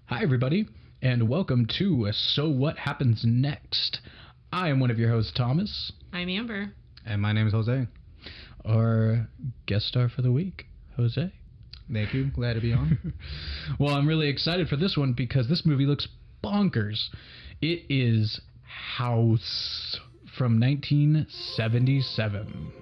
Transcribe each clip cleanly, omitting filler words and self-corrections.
Hi, everybody, and welcome to So What Happens Next. I am one of your hosts, Thomas. I'm Amber. And my name is Jose. Our guest star for the week, Jose. Thank you. Glad to be on. Well, I'm really excited for this one because this movie looks bonkers. It is House from 1977.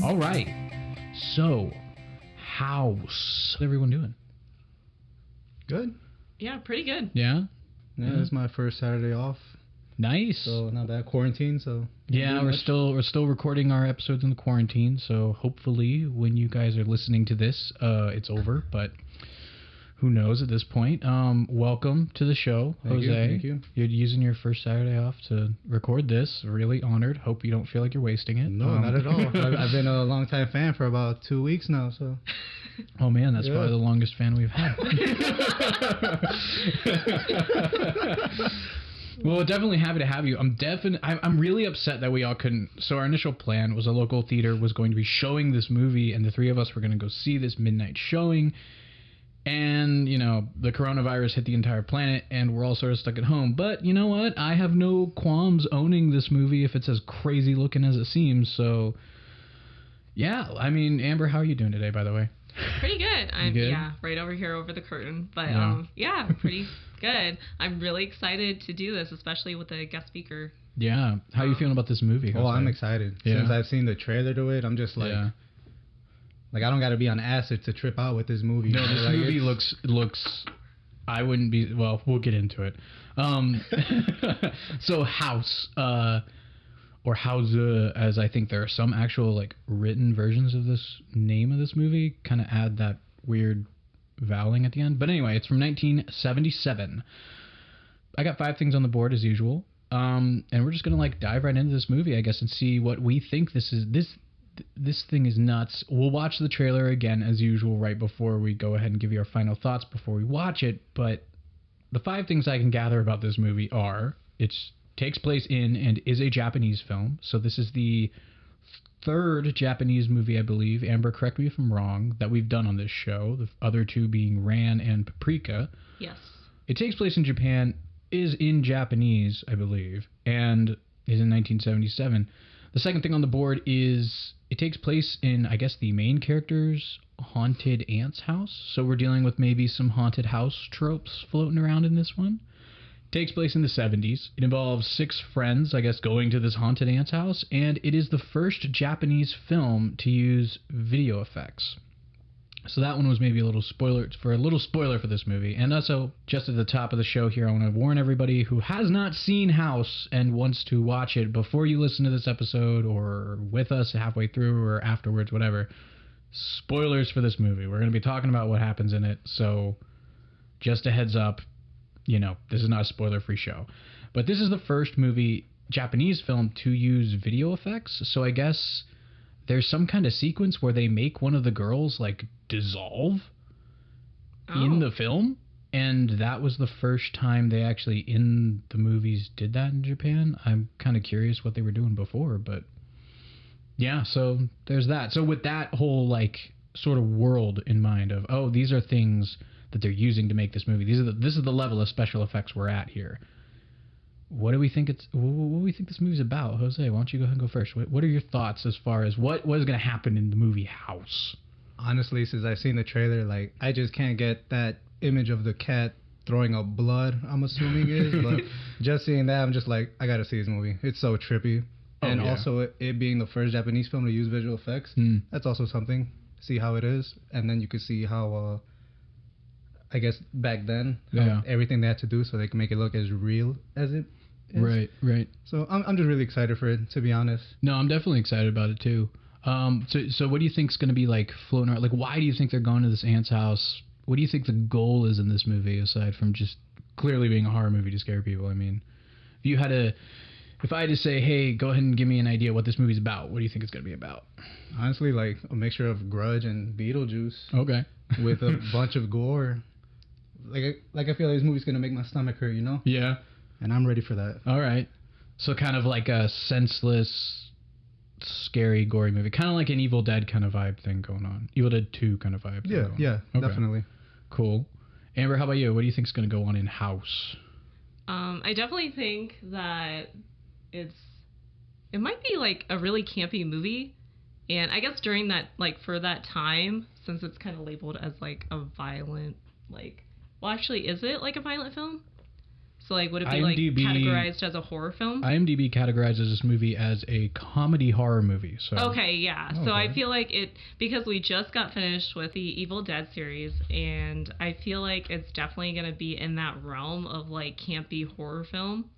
All right, so House. How's everyone doing? Good. Yeah, pretty good. Yeah? Yeah, it's my first Saturday off, Nice. so not bad. Quarantine, so Yeah, we're still recording our episodes in the quarantine, so hopefully when you guys are listening to this, it's over, but who knows at this point. Welcome to the show, Thank Jose. you, thank you. You're using your first Saturday off to record this. Really honored. Hope you don't feel like you're wasting it. No, not at all. I've been a long-time fan for about 2 weeks now, so. Oh man, that's Yeah. probably the longest fan we've had. Well, definitely happy to have you. I'm really upset that we all couldn't. So our initial plan was a local theater was going to be showing this movie, and the three of us were going to go see this midnight showing. And, you know, the coronavirus hit the entire planet, and we're all sort of stuck at home. But you know what? I have no qualms owning this movie if it's as crazy looking as it seems. So, yeah. I mean, Amber, how are you doing today, by the way? Pretty good. I'm good? Yeah, right over here over the curtain. But Yeah. pretty good. I'm really excited to do this, especially with the guest speaker. Yeah. How are you feeling about this movie? Well, Jose? I'm excited. Yeah. Since I've seen the trailer to it, I'm just like, Yeah. I don't got to be on acid to trip out with this movie. No, this Like, movie it's- looks. I wouldn't be. Well, we'll get into it. So House, or House, as I think there are some actual like written versions of this name of this movie, kind of add that weird voweling at the end. But anyway, it's from 1977. I got 5 things on the board as usual, and we're just gonna like dive right into this movie, I guess, and see what we think this is. This thing is nuts. We'll watch the trailer again as usual right before we go ahead and give you our final thoughts before we watch it. But the 5 things I can gather about this movie are it takes place in and is a Japanese film. So this is the 3rd Japanese movie, I believe. Amber, correct me if I'm wrong, that we've done on this show. The other 2 being Ran and Paprika. Yes. It takes place in Japan, is in Japanese, I believe, and is in 1977. The second thing on the board is it takes place in, I guess, the main character's haunted aunt's house. So we're dealing with maybe some haunted house tropes floating around in this one. It takes place in the 70s. It involves 6 friends, I guess, going to this haunted aunt's house, and it is the first Japanese film to use video effects. So that one was maybe a little spoiler for this movie. And also, just at the top of the show here, I want to warn everybody who has not seen House and wants to watch it before you listen to this episode or with us halfway through or afterwards, whatever. Spoilers for this movie. We're going to be talking about what happens in it. So just a heads up, you know, this is not a spoiler-free show. But this is the first Japanese film to use video effects. So I guess there's some kind of sequence where they make one of the girls like dissolve in the film, and that was the first time they actually in the movies did that in Japan. I'm kind of curious what they were doing before, but yeah, so there's that. So with that whole like sort of world in mind of, oh, these are things that they're using to make this movie. This is the level of special effects we're at here. What do we think this movie's about? Jose, why don't you go ahead and go first? What are your thoughts as far as what is going to happen in the movie House? Honestly, since I've seen the trailer, like, I just can't get that image of the cat throwing up blood, I'm assuming is. But just seeing that, I'm just like, I got to see this movie. It's so trippy. And also, it being the first Japanese film to use visual effects, that's also something. See how it is. And then you could see how, I guess, back then, everything they had to do so they can make it look as real as it is. Right. So I'm just really excited for it, to be honest. No, I'm definitely excited about it, too. So what do you think's going to be like floating around? Like, why do you think they're going to this aunt's house? what do you think the goal is in this movie aside from just clearly being a horror movie to scare people? I mean, if I had to say, hey, go ahead and give me an idea what this movie's about, what do you think it's going to be about? Honestly, like a mixture of Grudge and Beetlejuice Okay. with a bunch of gore. Like I feel like this movie's gonna make my stomach hurt, you know? Yeah. And I'm ready for that. All right. So kind of like a senseless, scary, gory movie. Kind of like an Evil Dead kind of vibe thing going on. Evil Dead 2 kind of vibe. Yeah, Okay. definitely. Cool. Amber, how about you? What do you think's going to go on in House? I definitely think that it might be like a really campy movie, and I guess during that, like, for that time, since it's kind of labeled as like a violent, like, well, actually, is it like a violent film? So, like, would it be IMDb, like categorized as a horror film? IMDb categorizes this movie as a comedy horror movie. So Okay, yeah. So I feel like because we just got finished with the Evil Dead series, and I feel like it's definitely going to be in that realm of like campy horror film.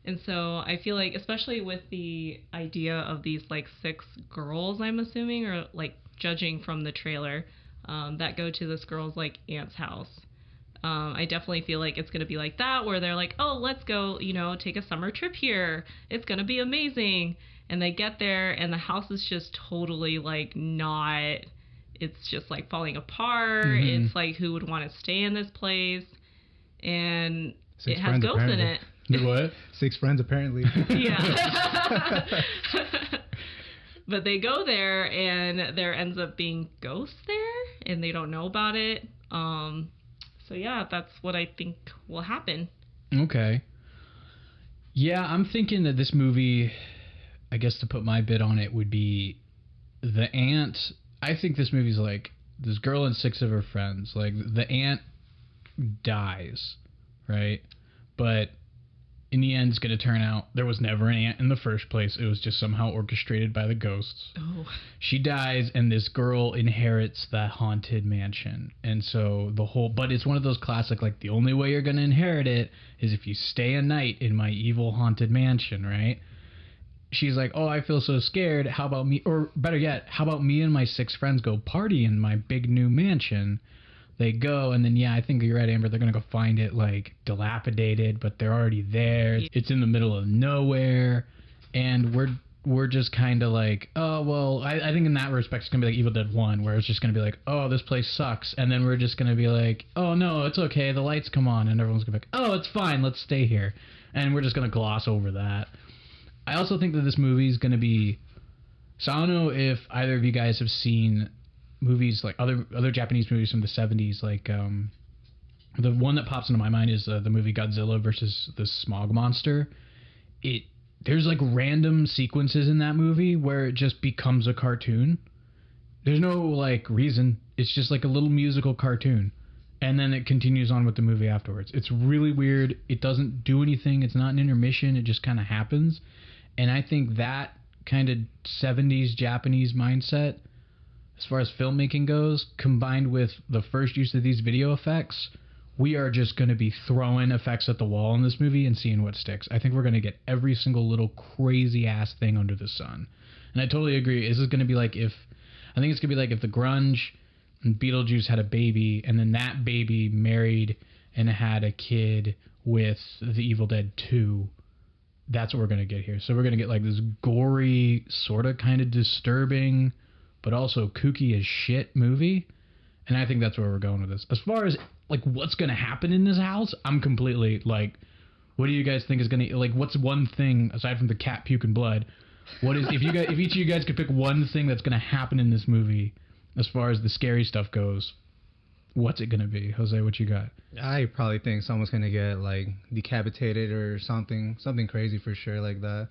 And so I feel like, especially with the idea of these like 6 girls, I'm assuming, or like judging from the trailer, that go to this girl's like aunt's house. I definitely feel like it's going to be like that, where they're like, oh, let's go, take a summer trip here. It's going to be amazing. And they get there and the house is just totally like not, it's just like falling apart. Mm-hmm. It's like, who would want to stay in this place? And 6 it has friends, ghosts apparently. in it. What? 6 friends, apparently. Yeah. But they go there and there ends up being ghosts there and they don't know about it. So yeah, that's what I think will happen. Okay. Yeah, I'm thinking that this movie, I guess to put my bit on it, would be the aunt. I think this movie's like this girl and 6 of her friends. Like, the aunt dies, right? But in the end, it's going to turn out there was never an aunt in the first place. It was just somehow orchestrated by the ghosts. Oh. She dies, and this girl inherits the haunted mansion. And so but it's one of those classic, like, the only way you're going to inherit it is if you stay a night in my evil haunted mansion, right? She's like, oh, I feel so scared. How about me, or better yet, how about me and my 6 friends go party in my big new mansion? They go, and then, yeah, I think you're right, Amber. They're going to go find it, like, dilapidated, but they're already there. Yeah. It's in the middle of nowhere, and we're just kind of like, oh, well, I think in that respect, it's going to be like Evil Dead 1, where it's just going to be like, oh, this place sucks, and then we're just going to be like, oh, no, it's okay, the lights come on, and everyone's going to be like, oh, it's fine, let's stay here, and we're just going to gloss over that. I also think that this movie is going to be, so I don't know if either of you guys have seen movies like other Japanese movies from the 70s, like the one that pops into my mind is the movie Godzilla versus the Smog Monster. There's like random sequences in that movie where it just becomes a cartoon. There's no like reason. It's just like a little musical cartoon, and then it continues on with the movie afterwards. It's really weird. It doesn't do anything. It's not an intermission. It just kind of happens. And I think that kind of 70s Japanese mindset, as far as filmmaking goes, combined with the first use of these video effects, we are just going to be throwing effects at the wall in this movie and seeing what sticks. I think we're going to get every single little crazy-ass thing under the sun. And I totally agree. This is going to be like if the Grunge and Beetlejuice had a baby, and then that baby married and had a kid with the Evil Dead 2. That's what we're going to get here. So we're going to get like this gory, sort of kind of disturbing, but also kooky as shit movie. And I think that's where we're going with this. As far as like what's going to happen in this house, I'm completely like, what do you guys think is going to, like, what's one thing aside from the cat puke and blood? What is, if each of you guys could pick one thing that's going to happen in this movie as far as the scary stuff goes, what's it going to be? Jose, what you got? I probably think someone's going to get like decapitated or something crazy for sure like that.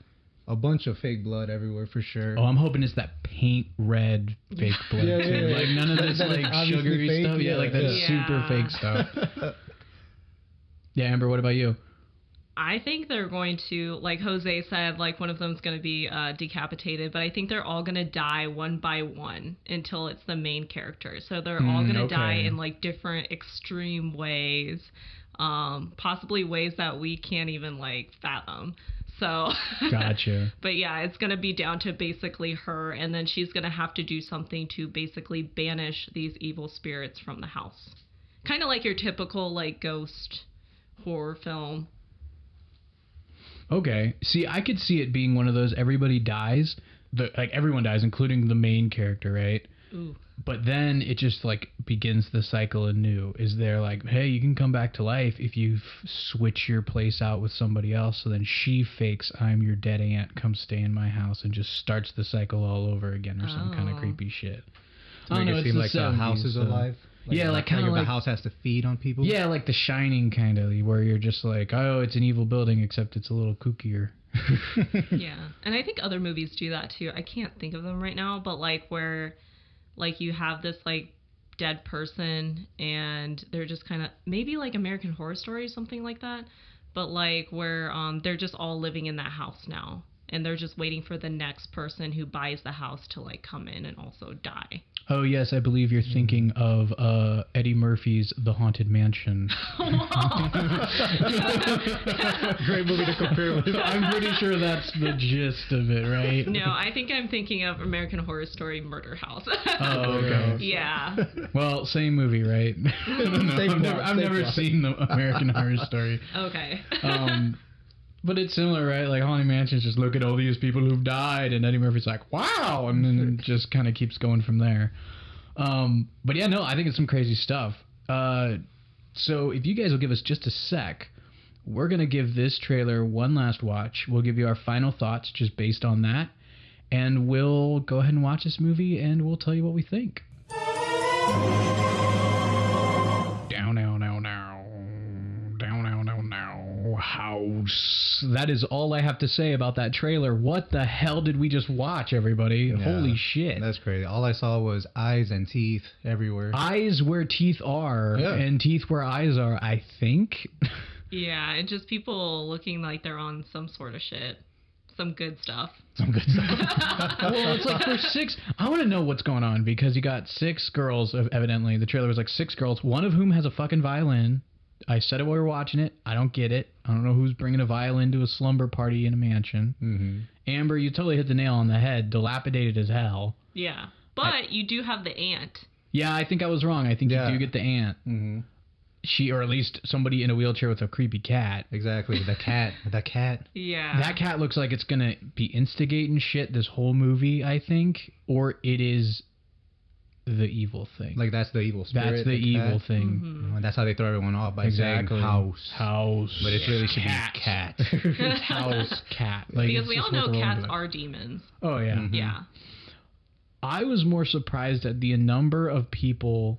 A bunch of fake blood everywhere for sure. Oh, I'm hoping it's that paint red fake blood too. Yeah. Like none of this That like is sugary fake, stuff. Yeah, like that yeah. super fake stuff. Yeah, Amber, what about you? I think they're going to, like Jose said, like one of them's going to be decapitated, but I think they're all going to die one by one until it's the main character. So they're all going to die in like different extreme ways, possibly ways that we can't even like fathom. So Gotcha. But yeah, it's going to be down to basically her, and then she's going to have to do something to basically banish these evil spirits from the house. kind of like your typical like ghost horror film. Okay. See, I could see it being one of those everybody dies. Like everyone dies, including the main character, right? Ooh. But then it just like begins the cycle anew. Is there like, hey, you can come back to life if you switch your place out with somebody else. So then she fakes I'm your dead aunt, come stay in my house, and just starts the cycle all over again, or some kind of creepy shit. To make it seem like the house is alive. Yeah, like kind of like like the house has to feed on people. Yeah, like The Shining, kind of, where you're just like, oh, it's an evil building, except it's a little kookier. Yeah, and I think other movies do that too. I can't think of them right now, but like where, like you have this like dead person, and they're just kind of maybe like American Horror Story or something like that, but like where they're just all living in that house now, and they're just waiting for the next person who buys the house to like come in and also die. Oh, yes, I believe you're thinking of Eddie Murphy's The Haunted Mansion. Great movie to compare with. I'm pretty sure that's the gist of it, right? No, I think I'm thinking of American Horror Story Murder House. Oh, okay. Yeah. Well, same movie, right? I don't know. I've never seen the American Horror Story. Okay. But it's similar, right? Like Haunted Mansion's just look at all these people who've died, and Eddie Murphy's like, wow, and then it just kind of keeps going from there. But yeah, no, I think it's some crazy stuff. So if you guys will give us just a sec, we're going to give this trailer one last watch. We'll give you our final thoughts just based on that, and we'll go ahead and watch this movie, and we'll tell you what we think. House. That is all I have to say about that trailer. What the hell did we just watch, everybody? Yeah, Holy shit. That's crazy. All I saw was eyes and teeth everywhere. Eyes where teeth are, and teeth where eyes are, I think. Yeah, and just people looking like they're on some sort of shit. Some good stuff. Some good stuff. Well, it's like for 6... I want to know what's going on, because you got 6 girls, evidently. The trailer was like 6 girls, one of whom has a fucking violin. I said it while we were watching it. I don't get it. I don't know who's bringing a violin to a slumber party in a mansion. Mm-hmm. Amber, you totally hit the nail on the head. Dilapidated as hell. Yeah. But you do have the aunt. Yeah, I think I was wrong. I think you do get the aunt. Mm-hmm. She, or at least somebody in a wheelchair with a creepy cat. Exactly. The cat. The cat. Yeah. That cat looks like it's going to be instigating shit this whole movie, I think. Or it is the evil thing. Like that's the evil spirit. That's the evil thing. Mm-hmm. And that's how they throw everyone off by saying house. House. But it really should be cat. House, cat. Like, because we all know cats are demons. Oh, yeah. Mm-hmm. Yeah. I was more surprised at the number of people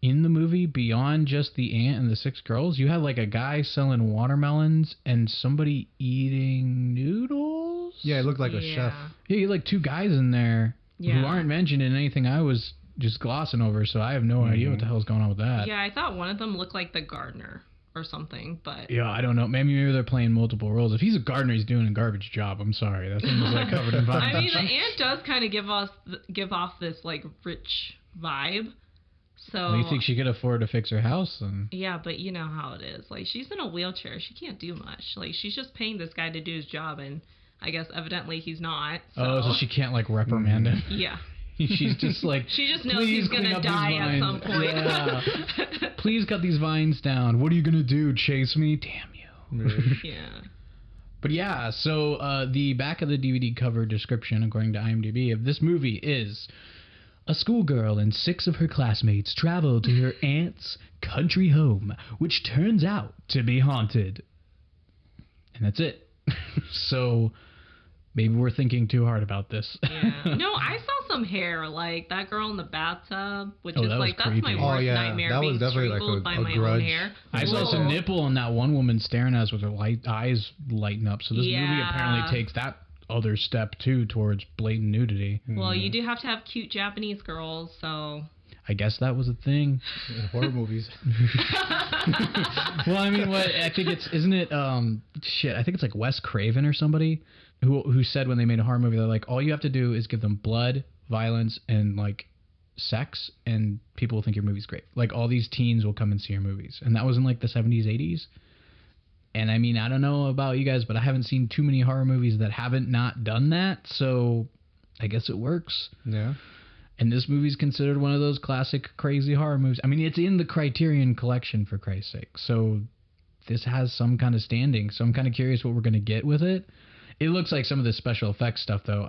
in the movie beyond just the aunt and the 6 girls. You had like a guy selling watermelons and somebody eating noodles. Yeah, it looked like a chef. Yeah, you had like 2 guys in there who aren't mentioned in anything I was just glossing over, so I have no idea what the hell's going on with that. Yeah, I thought one of them looked like the gardener or something, but... Yeah, I don't know. Maybe they're playing multiple roles. If he's a gardener, he's doing a garbage job. I'm sorry. That thing was like covered in vines. I mean, the aunt does kind of give off this like rich vibe. So well, you think she could afford to fix her house? And yeah, but you know how it is. Like, she's in a wheelchair. She can't do much. Like, she's just paying this guy to do his job, and I guess evidently he's not. So she can't like reprimand him. Yeah. She's just like, she just knows he's gonna die at some point. Yeah. Please cut these vines down. What are you gonna do? Chase me? Damn you. Yeah. But yeah, so the back of the DVD cover description, according to IMDb, of this movie is: a schoolgirl and 6 of her classmates travel to her aunt's country home, which turns out to be haunted. And that's it. So maybe we're thinking too hard about this. Yeah. No, I saw some hair, like that girl in the bathtub, which is like, that's creepy. my worst nightmare, that was being definitely strangled like by my grudge. own hair. I saw some nipple on that one woman staring at us with her eyes lighting up. So this movie apparently takes that other step too towards blatant nudity. Well, you do have to have cute Japanese girls, so... I guess that was a thing. In horror movies. Well, I mean, I think isn't it, I think it's like Wes Craven or somebody who said when they made a horror movie, they're like, all you have to do is give them blood, violence, and like sex, and people will think your movie's great. Like, all these teens will come and see your movies. And that was in like the 70s, 80s. And I mean, I don't know about you guys, but I haven't seen too many horror movies that haven't not done that. So I guess it works. Yeah. And this movie's considered one of those classic crazy horror movies. I mean, it's in the Criterion Collection, for Christ's sake. So this has some kind of standing. So I'm kind of curious what we're going to get with it. It looks like some of the special effects stuff, though.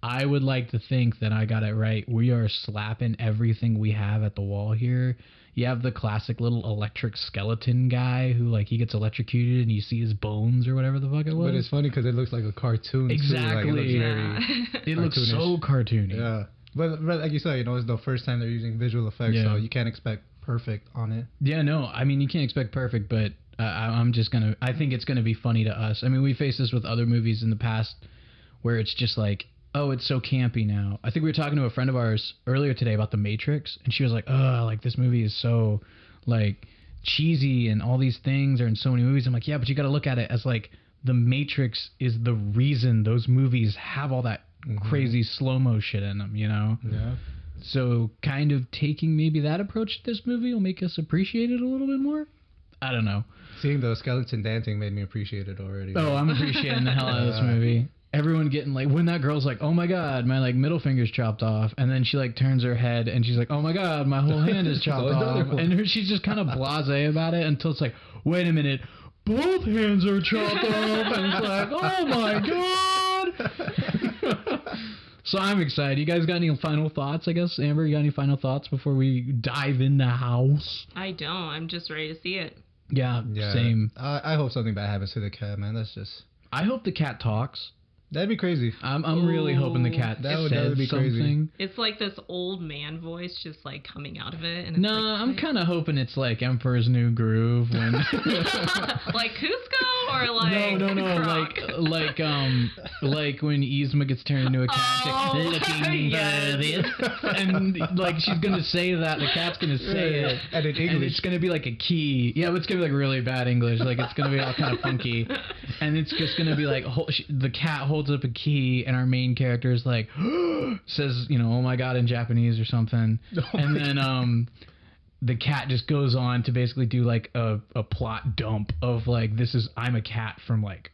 I would like to think that I got it right. We are slapping everything we have at the wall here. You have the classic little electric skeleton guy who, like, he gets electrocuted and you see his bones or whatever the fuck it was. But it's funny because it looks like a cartoon. Exactly. Too. Like, it looks it looks so cartoony. Yeah. But like you said, you know, it's the first time they're using visual effects, so you can't expect perfect on it. Yeah, no. I mean, you can't expect perfect, but I'm just going to... I think it's going to be funny to us. I mean, we faced this with other movies in the past where it's just like, oh, it's so campy now. I think we were talking to a friend of ours earlier today about The Matrix, and she was like, oh, like, this movie is so, like, cheesy, and all these things are in so many movies. I'm like, yeah, but you got to look at it as, like, The Matrix is the reason those movies have all that crazy slow-mo shit in them, you know? Yeah. So kind of taking maybe that approach to this movie will make us appreciate it a little bit more? I don't know. Seeing the skeleton dancing made me appreciate it already. Oh, I'm appreciating the hell out of this movie. Everyone getting, like, when that girl's like, oh my god, my, like, middle finger's chopped off, and then she, like, turns her head and she's like, oh my god, my whole hand is chopped off, and she's just kind of blasé about it until it's like, wait a minute, both hands are chopped off, and it's like, oh my god. So I'm excited. You guys got any final thoughts, I guess? Amber, you got any final thoughts before we dive in the house? I don't. I'm just ready to see it. Yeah. Same. I hope something bad happens to the cat, man. That's just... I hope the cat talks. That'd be crazy. I'm really hoping the cat says be something. Crazy. It's like this old man voice just like coming out of it. And no, I'm kind of hoping it's like Emperor's New Groove when like Cusco or like like when Yzma gets turned into a cat, looking for this, and like she's gonna say that, the cat's gonna say it, and in English, and it's gonna be like a key. Yeah, but it's gonna be like really bad English, like it's gonna be all kind of funky, and it's just gonna be like the cat holds up a key, and our main character is like says, you know, oh my god in Japanese or something, and then the cat just goes on to basically do like a plot dump of like, I'm a cat from like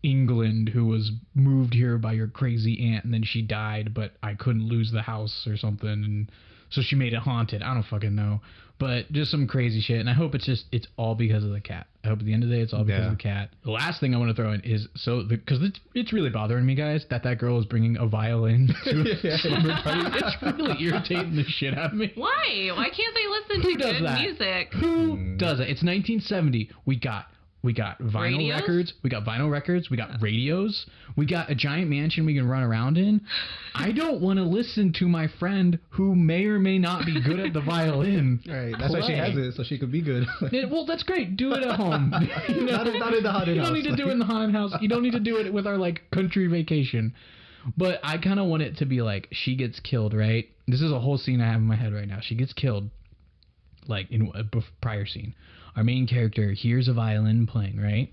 England who was moved here by your crazy aunt, and then she died, but I couldn't lose the house or something, and so she made it haunted. I don't fucking know, but just some crazy shit. And I hope it's all because of the cat. I hope at the end of the day it's all because of the cat. The last thing I want to throw in is because it's really bothering me, guys, that girl is bringing a violin to a slumber party. It's really irritating the shit out of me. Why? Why can't they listen to good music? Who does it? It's 1970. We got vinyl records. We got vinyl records. We got radios. We got a giant mansion we can run around in. I don't want to listen to my friend who may or may not be good at the violin. Right. That's why she has it, so she could be good. Well, that's great. Do it at home. You know? not in the haunted house. You don't need to do it in the haunted house. You don't need to do it with our like country vacation. But I kind of want it to be like she gets killed, right? This is a whole scene I have in my head right now. She gets killed, like in a prior scene. Our main character hears a violin playing, right?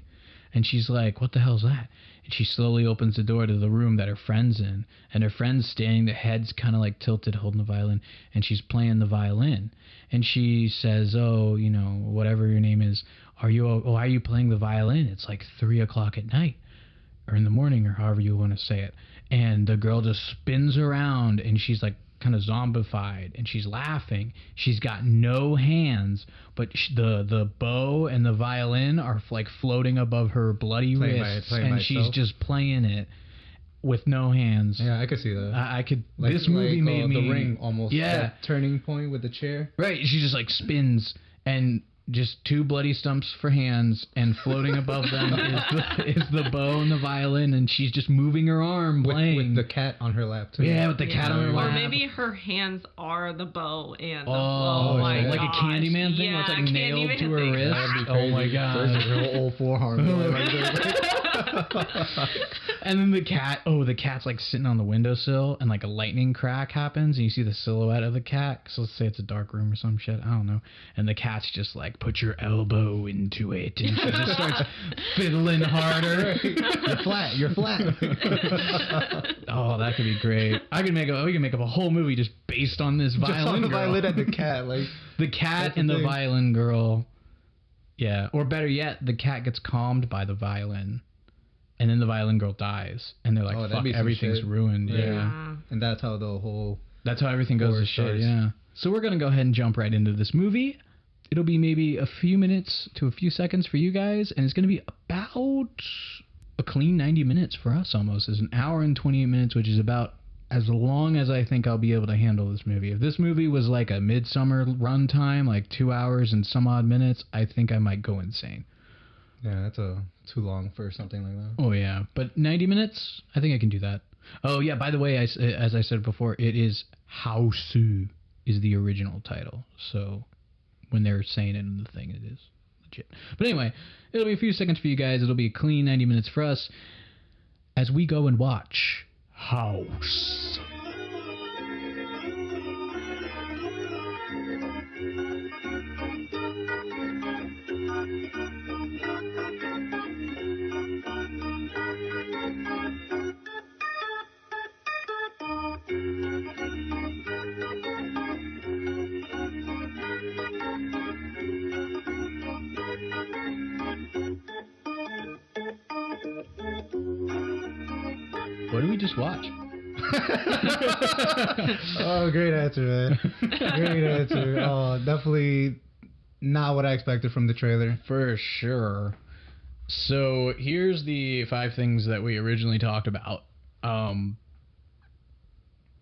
And she's like, what the hell's that? And she slowly opens the door to the room that her friend's in. And her friend's standing, the head's kind of like tilted, holding the violin. And she's playing the violin. And she says, oh, you know, whatever your name is, why are you playing the violin? It's like 3 o'clock at night. Or in the morning, or however you want to say it. And the girl just spins around, and she's like, kind of zombified, and she's laughing. She's got no hands, but the bow and the violin are like floating above her bloody wrists, and she's just playing it with no hands. Yeah, I could see that. I could. Like, this movie made me The Ring almost. Yeah, that turning point with the chair. Right, she just like spins and. Just 2 bloody stumps for hands, and floating above them is the bow and the violin, and she's just moving her arm playing. With the cat on her lap, too. Yeah, with the cat on her lap. Or maybe her hands are the bow and the my like gosh. A Candyman thing where it's like nailed to her wrist. Oh my god. Her whole forearm. And then the cat's like sitting on the windowsill, and like a lightning crack happens, and you see the silhouette of the cat. So let's say it's a dark room or some shit. I don't know. And the cat's just like, put your elbow into it, and she just starts fiddling harder. You're flat. Oh, that could be great. We can make up a whole movie just based on this violin just on the girl. Violin and the cat, like the cat and the violin girl. Yeah, or better yet, the cat gets calmed by the violin, and then the violin girl dies, and they're like, "Fuck, everything's ruined." Yeah, and that's how the whole That's how everything goes 4 to shit, stars. yeah. So we're going to go ahead and jump right into this movie. It'll be maybe a few minutes to a few seconds for you guys, and it's going to be about a clean 90 minutes for us almost. It's an hour and 28 minutes, which is about as long as I think I'll be able to handle this movie. If this movie was like a midsummer runtime, like 2 hours and some odd minutes, I think I might go insane. Yeah, that's too long for something like that. Oh, yeah. But 90 minutes, I think I can do that. Oh, yeah, by the way, as I said before, it is Haosu is the original title. So when they're saying it in the thing, it is legit. But anyway, it'll be a few seconds for you guys. It'll be a clean 90 minutes for us as we go and watch House. What did we just watch? Oh, great answer, man. Great answer. Oh, definitely not what I expected from the trailer. For sure. So here's the 5 things that we originally talked about.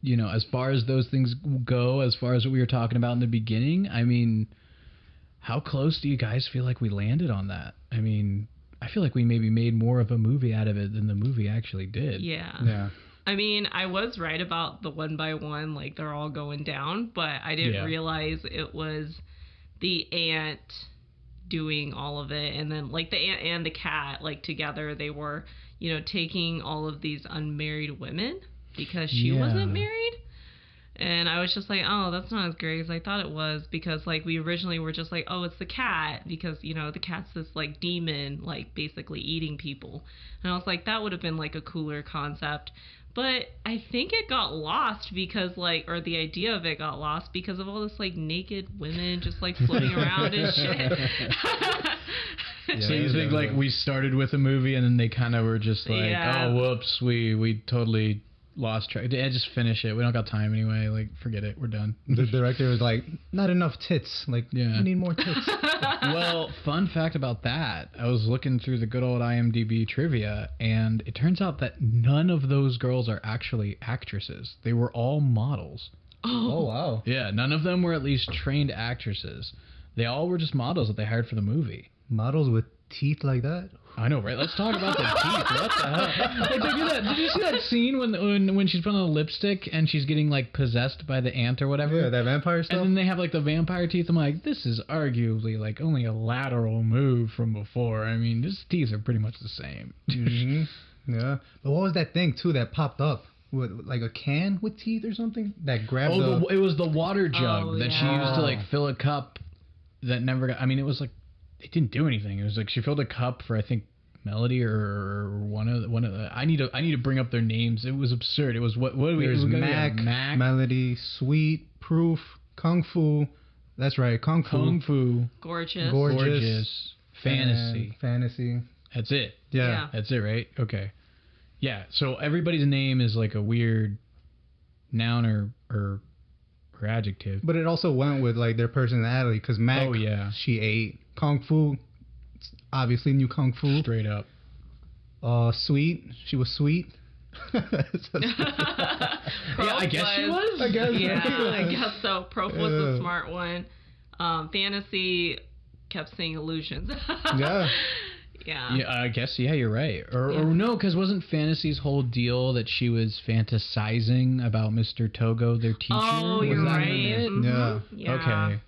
You know, as far as those things go, as far as what we were talking about in the beginning, I mean, how close do you guys feel like we landed on that? I mean, I feel like we maybe made more of a movie out of it than the movie actually did. Yeah. I mean, I was right about the one by one, like they're all going down, but I didn't realize it was the aunt doing all of it. And then like the aunt and the cat, like together, they were, you know, taking all of these unmarried women because she wasn't married. And I was just like, oh, that's not as great as I thought it was, because like we originally were just like, oh, it's the cat, because, you know, the cat's this like demon, like basically eating people. And I was like, that would have been like a cooler concept. But I think it got lost because like, or the idea of it got lost because of all this like naked women just like floating around and shit. So you think like we started with a movie and then they kind of were just like, oh, whoops, we totally lost track. Just finish it. We don't got time anyway. Like, forget it. We're done. The director was like, not enough tits. Like, we need more tits. Well, fun fact about that. I was looking through the good old IMDb trivia, and it turns out that none of those girls are actually actresses. They were all models. Oh, wow. Yeah, none of them were at least trained actresses. They all were just models that they hired for the movie. Models with teeth like that? I know, right? Let's talk about the teeth. What the hell? Like, did you see that scene when she's putting on the lipstick and she's getting like possessed by the aunt or whatever? Yeah, that vampire stuff. And then they have like the vampire teeth. I'm like, this is arguably like only a lateral move from before. I mean, his teeth are pretty much the same. Mm-hmm. Yeah, but what was that thing too that popped up? With, like a can with teeth or something that grabbed? It was the water jug that she used to like fill a cup that never got. I mean, it was like. It didn't do anything. It was like she filled a cup for I think Melody or one of the. I need to bring up their names. It was absurd. It was what do we? There's Mac, Melody, Sweet, Proof, Kung Fu. That's right, Kung Fu. Gorgeous. Fantasy. That's it. Yeah. That's it, right? Okay. Yeah. So everybody's name is like a weird noun or adjective. But it also went with like their personality because Mac, she ate. Kung Fu, obviously knew Kung Fu. Straight up. Sweet, she was sweet. Yeah, I guess she was. I guess so. Prof was the smart one. Fantasy kept seeing illusions. Yeah. Yeah, I guess, you're right. Or no, because wasn't Fantasy's whole deal that she was fantasizing about Mr. Togo, their teacher? Oh, you're right. Mm-hmm. Yeah. Okay.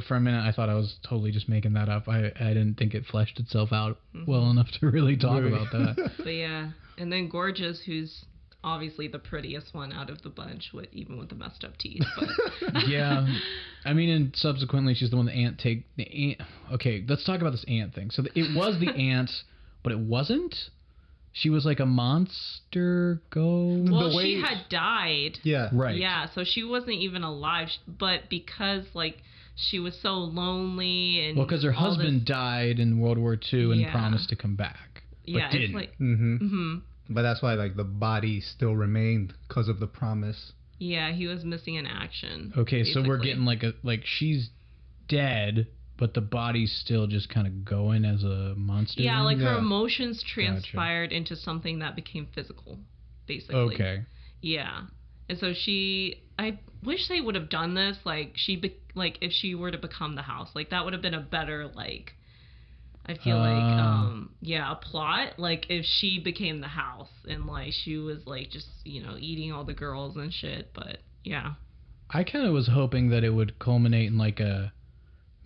For a minute, I thought I was totally just making that up. I didn't think it fleshed itself out well enough to really talk about that. But yeah, and then Gorgeous, who's obviously the prettiest one out of the bunch, even with the messed up teeth. But. Yeah, I mean, and subsequently, she's the one the aunt. Okay, let's talk about this aunt thing. So it was the aunt, but it wasn't. She was like a monster ghost. Well, she had died. Yeah, right. Yeah, so she wasn't even alive, but because like. She was so lonely and because her husband died in World War II and promised to come back, but didn't. It's like, But that's why like the body still remained because of the promise. Yeah, he was missing in action. Okay, so we're basically. getting like she's dead, but the body's still just kind of going as a monster. Yeah, like her Yeah. emotions transpired into something that became physical, basically. Okay. Yeah. And so I wish they would have done this, like, like, if she were to become the house. Like, that would have been a better, like, I feel like, a plot. Like, if she became the house and, like, she was, like, just, eating all the girls and shit. But, yeah. I kind of was hoping that it would culminate in like a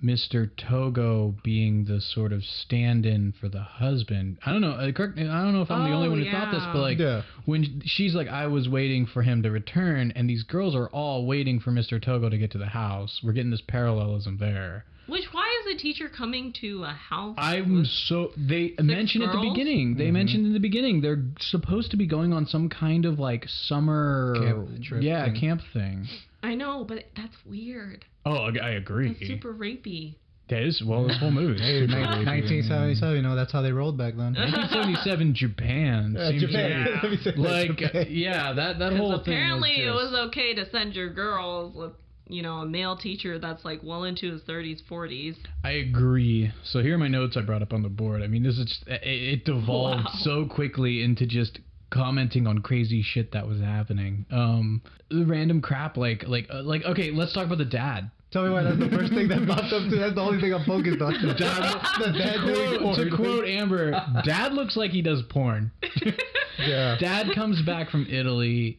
Mr. Togo being the sort of stand-in for the husband. I don't know. Correct. I don't know if I'm the only one who thought this, but like when she's like, I was waiting for him to return, and these girls are all waiting for Mr. Togo to get to the house. We're getting this parallelism there. Why is a teacher coming to a house? They mentioned at the beginning. They mentioned in the beginning they're supposed to be going on some kind of like summer camp trip thing. Camp thing. I know, but that's weird. Oh, I agree. That's super rapey. That is, well, this whole movie. Hey, 1977, that's how they rolled back then. 1977 Japan. Japan. Like, Japan. yeah, that whole thing. Apparently, it was okay to send your girls with, a male teacher that's like well into his 30s, 40s. I agree. So here are my notes I brought up on the board. I mean, this is it devolved so quickly into just commenting on crazy shit that was happening. Random crap like okay, let's talk about the dad. Tell me why that's the first thing that popped up. That's the only thing I'm focused on. The dad doing porn. To quote Amber, Dad looks like he does porn. Yeah. Dad comes back from Italy.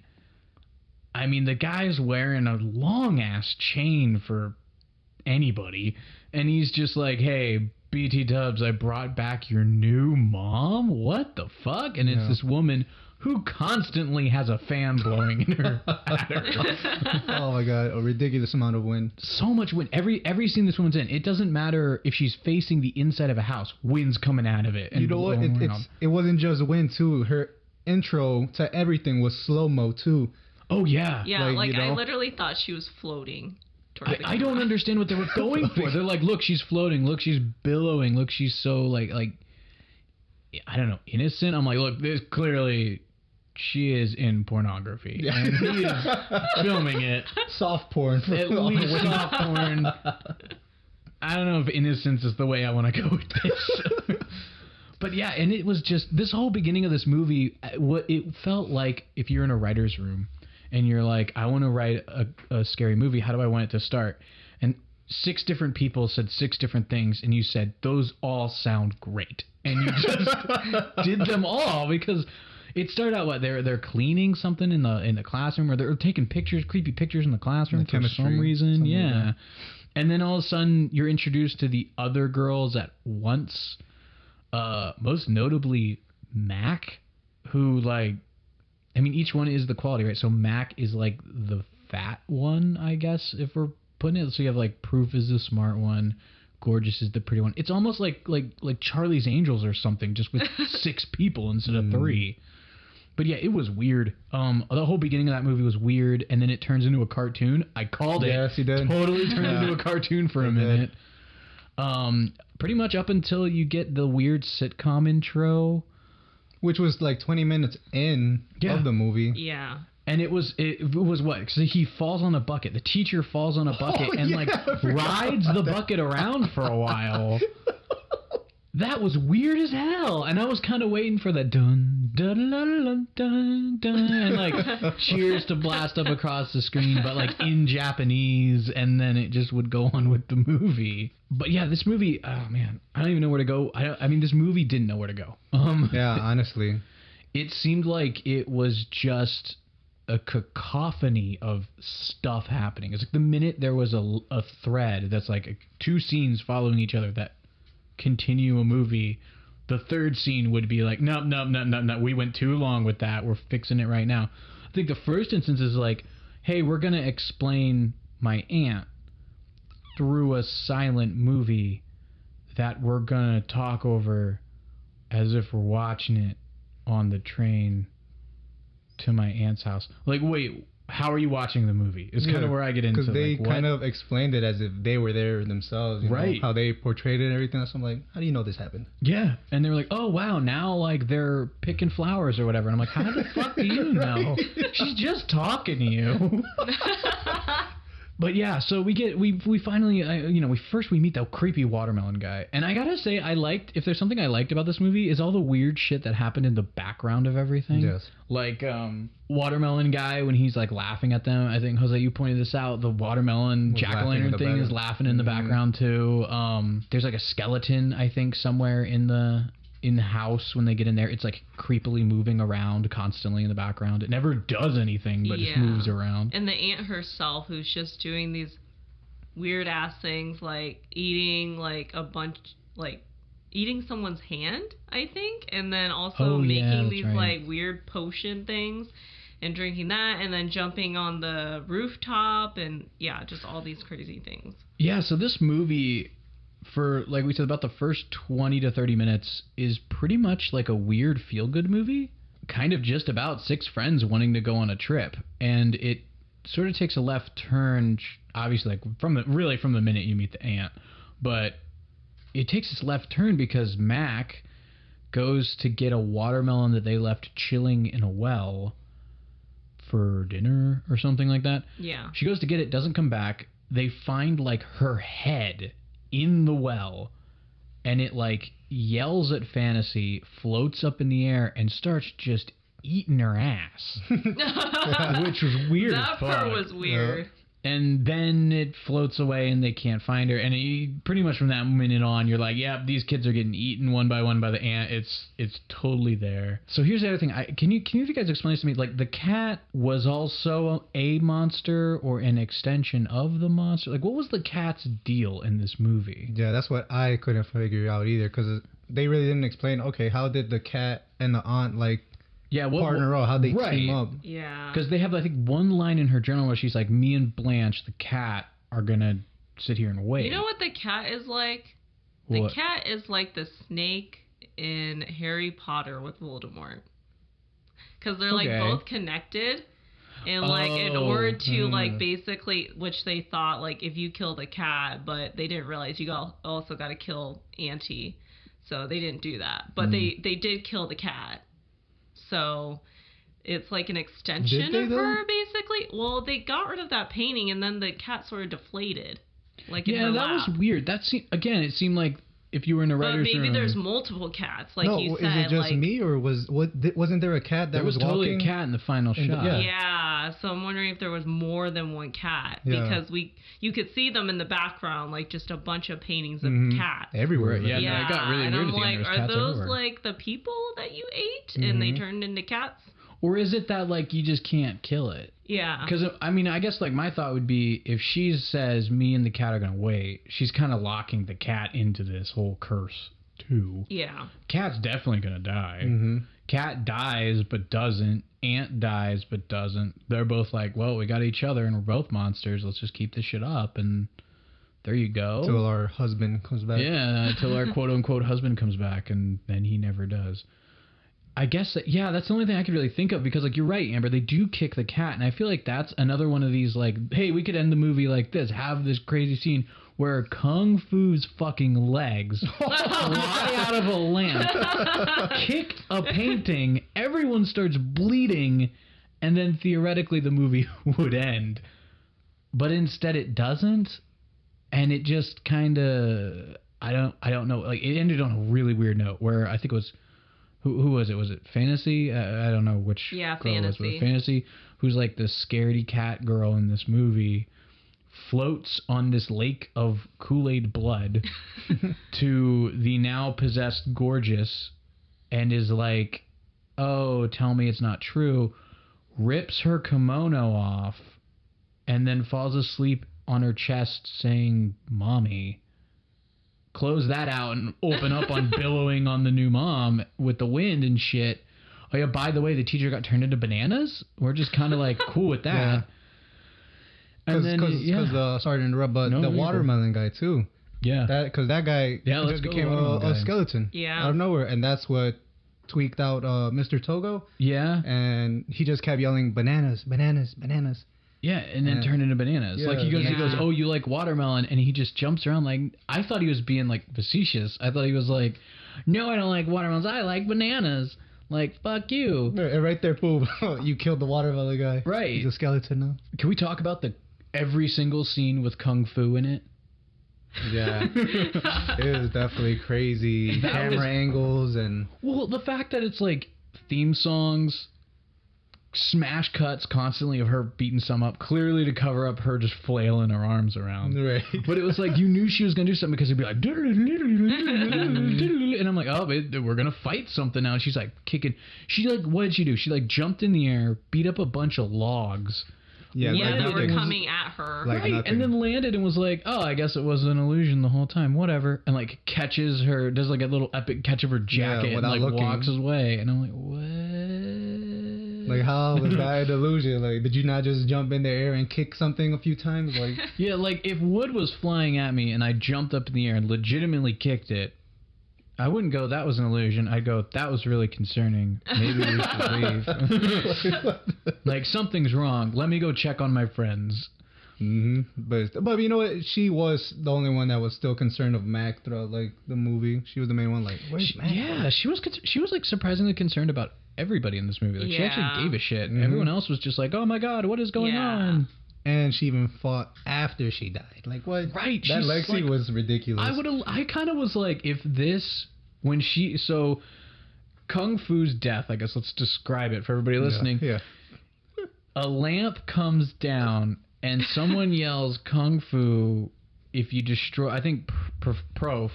I mean, the guy's wearing a long ass chain for anybody, and he's just like, "Hey, BT Dubs, I brought back your new mom. What the fuck?" And it's this woman who constantly has a fan blowing in her at her. Oh my god, a ridiculous amount of wind. So much wind. Every scene this woman's in, it doesn't matter if she's facing the inside of a house, wind's coming out of it. And you know what? It wasn't just wind too. Her intro to everything was slow-mo too. Oh yeah. Yeah, like I literally thought she was floating. I don't understand what they were going for. They're like, look, she's floating. Look, she's billowing. Look, she's so like I don't know, innocent. I'm like, look, this clearly she is in pornography. Yeah. And he is filming it. Soft porn. At least soft porn. I don't know if innocence is the way I want to go with this. But yeah, and it was just this whole beginning of this movie. What it felt like if you're in a writer's room and you're like, I want to write a scary movie. How do I want it to start? And 6 different people said 6 different things, and you said those all sound great, and you just did them all because it started out they're cleaning something in the classroom, or they're taking pictures, creepy pictures in the classroom for some reason. Yeah, like and then all of a sudden you're introduced to the other girls at once. Most notably Mac, who I mean, each one is the quality, right? So Mac is like the fat one, I guess, if we're putting it. So you have like Proof is the smart one, Gorgeous is the pretty one. It's almost like Charlie's Angels or something, just with 6 people instead of 3. But yeah, it was weird. The whole beginning of that movie was weird, and then it turns into a cartoon. I called it. Yes, you did. Totally turned into a cartoon for a minute. Pretty much up until you get the weird sitcom intro, which was like 20 minutes in of the movie. Yeah. And it was what? Because he falls on a bucket. The teacher falls on a bucket and rides the bucket around for a while. That was weird as hell. And I was kind of waiting for the dun dun dun dun dun and cheers to blast up across the screen, but in Japanese, and then it just would go on with the movie. But yeah, this movie, oh man, I don't even know where to go. I mean, this movie didn't know where to go. Yeah, honestly. It seemed like it was just a cacophony of stuff happening. It's like the minute there was a thread that's 2 scenes following each other that continue a movie, the 3rd scene would be like, no, we went too long with that, we're fixing it right now. I think the first instance is hey, we're gonna explain my aunt through a silent movie that we're gonna talk over as if we're watching it on the train to my aunt's house. Wait, how are you watching the movie? Is kind of where I get into. Because they like, kind of explained it as if they were there themselves, you right? know, how they portrayed it and everything. So I'm like, how do you know this happened? Yeah, and they were like, oh wow, now like they're picking flowers or whatever. And I'm like, how the fuck do you know? She's just talking to you. But yeah, so we finally, we meet that creepy watermelon guy. And I gotta say, if there's something I liked about this movie, is all the weird shit that happened in the background of everything. Yes. Like, watermelon guy, when he's like laughing at them, I think, Jose, you pointed this out, the watermelon jack-o'-lantern thing is laughing in the background too. There's like a skeleton, I think, somewhere in the house when they get in there. It's like creepily moving around constantly in the background. It never does anything, but just moves around. And the aunt herself, who's just doing these weird ass things, like eating eating someone's hand, I think, and then also making these like weird potion things and drinking that, and then jumping on the rooftop, and just all these crazy things. Yeah, so this movie, for like we said, about the first 20 to 30 minutes is pretty much like a weird feel-good movie, kind of just about 6 friends wanting to go on a trip, and it sort of takes a left turn, obviously, like from the minute you meet the aunt, but it takes this left turn because Mac goes to get a watermelon that they left chilling in a well for dinner or something like that. Yeah. She goes to get it, doesn't come back. They find like her head in the well, and it like yells at Fantasy, floats up in the air, and starts just eating her ass. Which was weird as fuck. That part was weird. Yeah. And then it floats away and they can't find her. And pretty much from that minute on, you're like, yeah, these kids are getting eaten one by one by the ant. It's totally there. So here's the other thing. Can you guys explain this to me? Like, the cat was also a monster or an extension of the monster? Like, what was the cat's deal in this movie? Yeah, that's what I couldn't figure out either, because they really didn't explain, okay, how did the cat and the aunt, like, partner up, how they team up. Yeah. Because they have, I think, one line in her journal where she's like, me and Blanche, the cat, are going to sit here and wait. You know what the cat is like? The cat is like the snake in Harry Potter with Voldemort. Because they're, like, both connected. And, like, in order to, like, basically, which they thought, like, if you kill the cat, but they didn't realize you also got to kill Auntie. So they didn't do that. But they did kill the cat. So it's like an extension of her, basically. Well, they got rid of that painting, and then the cat sort of deflated, like in her lap. Was weird. It seemed like if you were in a writer's room. But maybe there's multiple cats, like you said. No, is it just me, or wasn't there a cat that was walking? There was totally a cat in the final shot. Yeah, so I'm wondering if there was more than one cat, because you could see them in the background, like just a bunch of paintings of cats everywhere. Yeah, no, it got really weird. And I'm like, are those like the people that you ate and they turned into cats? Or is it that, like, you just can't kill it? Yeah. Because, I mean, I guess, like, my thought would be, if she says, me and the cat are going to wait, she's kind of locking the cat into this whole curse, too. Yeah. Cat's definitely going to die. Mm-hmm. Cat dies, but doesn't. Ant dies, but doesn't. They're both like, well, we got each other, and we're both monsters. Let's just keep this shit up, and there you go. Until our husband comes back. Yeah, until our quote-unquote husband comes back, and then he never does. I guess that's the only thing I could really think of, because, like, you're right, Amber, they do kick the cat, and I feel like that's another one of these, like, hey, we could end the movie like this, have this crazy scene where Kung Fu's fucking legs fly out of a lamp, kick a painting, everyone starts bleeding, and then theoretically the movie would end. But instead it doesn't, and it just kind of, I don't know, like, it ended on a really weird note, where I think it was, Who was it? Was it Fantasy? I don't know which girl it was. But Fantasy, who's like the scaredy cat girl in this movie, floats on this lake of Kool-Aid blood to the now possessed Gorgeous, and is like, oh, tell me it's not true, rips her kimono off, and then falls asleep on her chest saying, Mommy. Close that out and open up on billowing on the new mom with the wind and shit. Oh yeah, by the way, the teacher got turned into bananas. We're just kind of like cool with that. Because sorry to interrupt, but the watermelon guy too. Yeah. Because that guy just became a skeleton. Yeah. Out of nowhere, and that's what tweaked out Mr. Togo, Yeah. and he just kept yelling bananas, bananas, bananas. Yeah, and then And- turn into bananas. Yeah. Like he goes, Yeah. oh, you like watermelon, and he just jumps around. Like I thought he was being like facetious. I thought he was like, no, I don't like watermelons. I like bananas. Like fuck you. And right there, boom, you killed the watermelon guy. Right. He's a skeleton now. Can we talk about the every single scene with kung fu in it? Yeah. It was definitely crazy. That Camera was- angles and Well, the fact that it's like theme songs, smash cuts constantly of her beating some up, clearly to cover up her just flailing her arms around. right. But it was like you knew she was gonna do something because it'd be like, and I'm like, oh, we're gonna fight something now. And she's like kicking. She like, what did she do? She like jumped in the air, beat up a bunch of logs, Yeah, Yeah, like that were nothing. coming at her. Like- right? nothing. And then landed and was like, oh, I guess it was an illusion the whole time. Whatever. And like catches her, does like a little epic catch of her jacket and without like looking. walks away. And I'm like, what? Like, how was that an illusion? Like, did you not just jump in the air and kick something a few times? Like, Yeah, like if wood was flying at me and I jumped up in the air and legitimately kicked it, I wouldn't go, that was an illusion. I'd go, that was really concerning. Maybe we should leave. Like, something's wrong. Let me go check on my friends. But you know what? She was the only one that was still concerned of Mac throughout like the movie. She was the main one. Like, where's Mac? Yeah, she was like surprisingly concerned about everybody in this movie. Like, she Yeah. actually gave a shit. Everyone else was just like, oh my god, what is going Yeah. on? And she even fought after she died. Like, what? Right, That she's Lexi like- was ridiculous. I kind of was like, if this, when she, so Kung Fu's death, I guess let's describe it for everybody listening. Yeah. A lamp comes down and someone yells Kung Fu if you destroy, I think Prof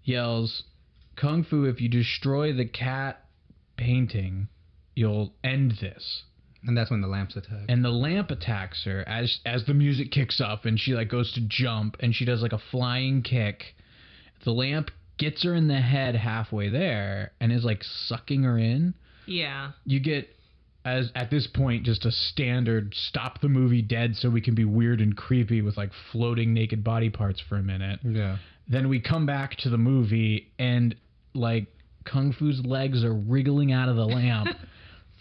yells Kung Fu if you destroy the cat painting, you'll end this. And that's when the lamps attack. And the lamp attacks her as the music kicks up and she like goes to jump and she does like a flying kick. The lamp gets her in the head halfway there and is like sucking her in. Yeah. You get, as at this point, just a standard stop the movie dead so we can be weird and creepy with like floating naked body parts for a minute. Yeah. Then we come back to the movie and like Kung Fu's legs are wriggling out of the lamp,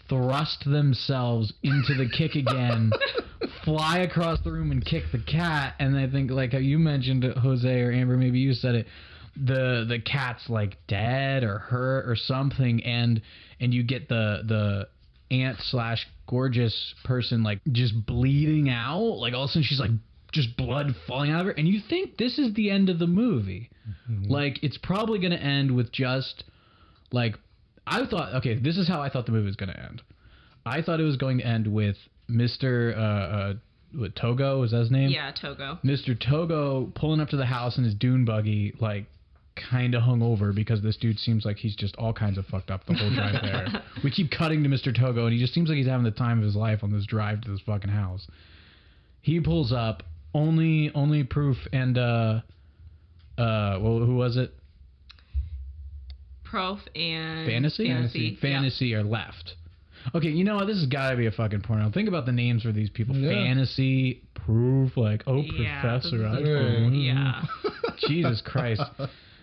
thrust themselves into the kick again, fly across the room and kick the cat. And I think like how you mentioned it, Jose or Amber, maybe you said it, the cat's like dead or hurt or something, and you get the aunt / gorgeous person like just bleeding out, like all of a sudden she's like just blood falling out of her, and you think this is the end of the movie. Like it's probably gonna end with just like, I thought, okay, this is how I thought the movie was gonna end. I thought it was going to end with Mr. What, Togo, was that his name? Yeah, Togo. Mr. Togo pulling up to the house in his dune buggy, like kind of hungover because this dude seems like he's just all kinds of fucked up the whole drive there. We keep cutting to Mr. Togo and he just seems like he's having the time of his life on this drive to this fucking house. He pulls up, only Proof and well, who was it? Prof and Fantasy. Fantasy are left. Okay, you know what? This has got to be a fucking porno. Think about the names for these people. Yeah. Fantasy, Proof, like, oh, Yeah, Professor. this is I- Yeah. Jesus Christ.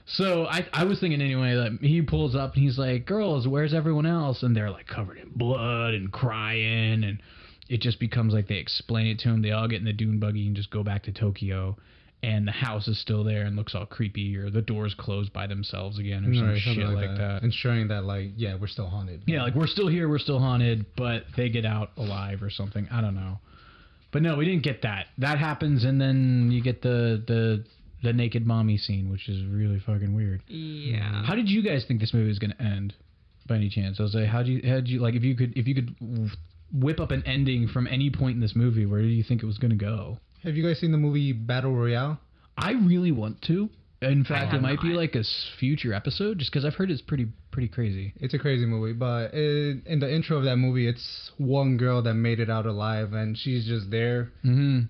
So I was thinking anyway that he pulls up and he's like, girls, where's everyone else? And they're like covered in blood and crying. And it just becomes like they explain it to him. They all get in the dune buggy and just go back to Tokyo. And the house is still there and looks all creepy, or the doors closed by themselves again, or some Right, shit something like that. Ensuring that, like, yeah, we're still haunted. Yeah, like we're still here, we're still haunted, but they get out alive or something. I don't know. But no, we didn't get that. That happens, and then you get the naked mommy scene, which is really fucking weird. Yeah. How did you guys think this movie was going to end? By any chance, Jose? How'd you like if you could whip up an ending from any point in this movie? Where do you think it was going to go? Have you guys seen the movie Battle Royale? I really want to. In fact, it have might be not. like a future episode, just because I've heard it's pretty crazy. It's a crazy movie, but in the intro of that movie, it's one girl that made it out alive, and she's just there,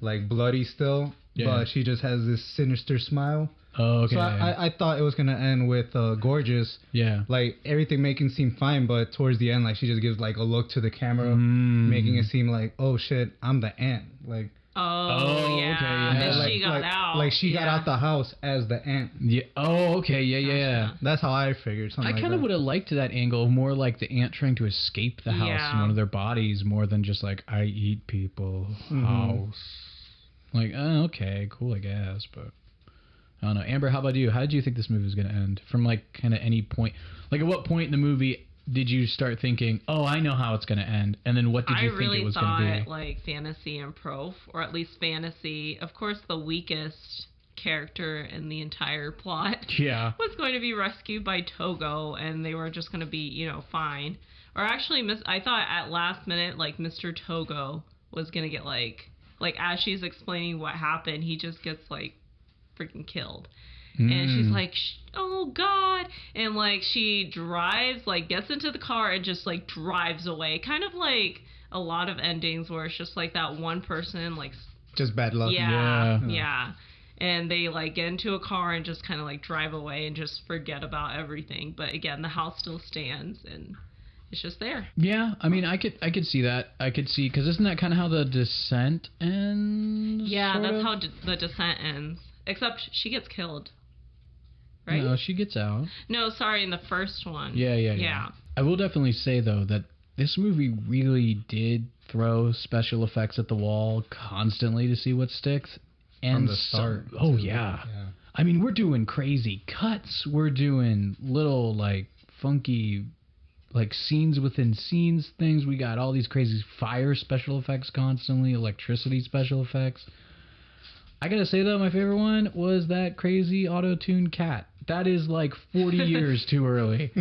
like bloody still, but she just has this sinister smile. Oh, okay. So I thought it was gonna end with Gorgeous, Yeah. like everything making seem fine, but towards the end, like she just gives like a look to the camera, making it seem like, oh shit, I'm the ant, like. Oh, yeah. okay, yeah. And she got out. Like she got Yeah. out the house as the ant. Yeah. Oh, okay. Yeah. That's how I figured. Something I like kind of that. would have liked that angle, more like the ant trying to escape the house Yeah. in one of their bodies, more than just like I eat people house. Like, okay, cool, I guess, but I don't know. Amber, how about you? How did you think this movie was going to end? From like kind of any point, like at what point in the movie did you start thinking, oh, I know how it's going to end, and then what did you think it was going to be? I really thought like fantasy and prof, or at least fantasy. Of course, the weakest character in the entire plot Yeah. was going to be rescued by Togo, and they were just going to be, fine. Or actually, I thought at last minute, like Mr. Togo was going to get like as she's explaining what happened, he just gets like freaking killed. And she's like, oh God. And like she drives, like gets into the car and just like drives away. Kind of like a lot of endings where it's just like that one person like just bad luck. yeah. And they like get into a car and just kind of like drive away and just forget about everything. But again, the house still stands and it's just there. Yeah, I mean, I could see that. I could see, because isn't that kind of how The Descent ends? Yeah, sort that's of? how The Descent ends. Except she gets killed. Right? No, she gets out. No, sorry, in the first one. Yeah. I will definitely say, though, that this movie really did throw special effects at the wall constantly to see what sticks. And From the start. Oh, too. yeah. I mean, we're doing crazy cuts. We're doing little, like, funky, like, scenes within scenes things. We got all these crazy fire special effects constantly, electricity special effects. I gotta say, though, my favorite one was that crazy auto-tuned cat. That is like 40 years too early.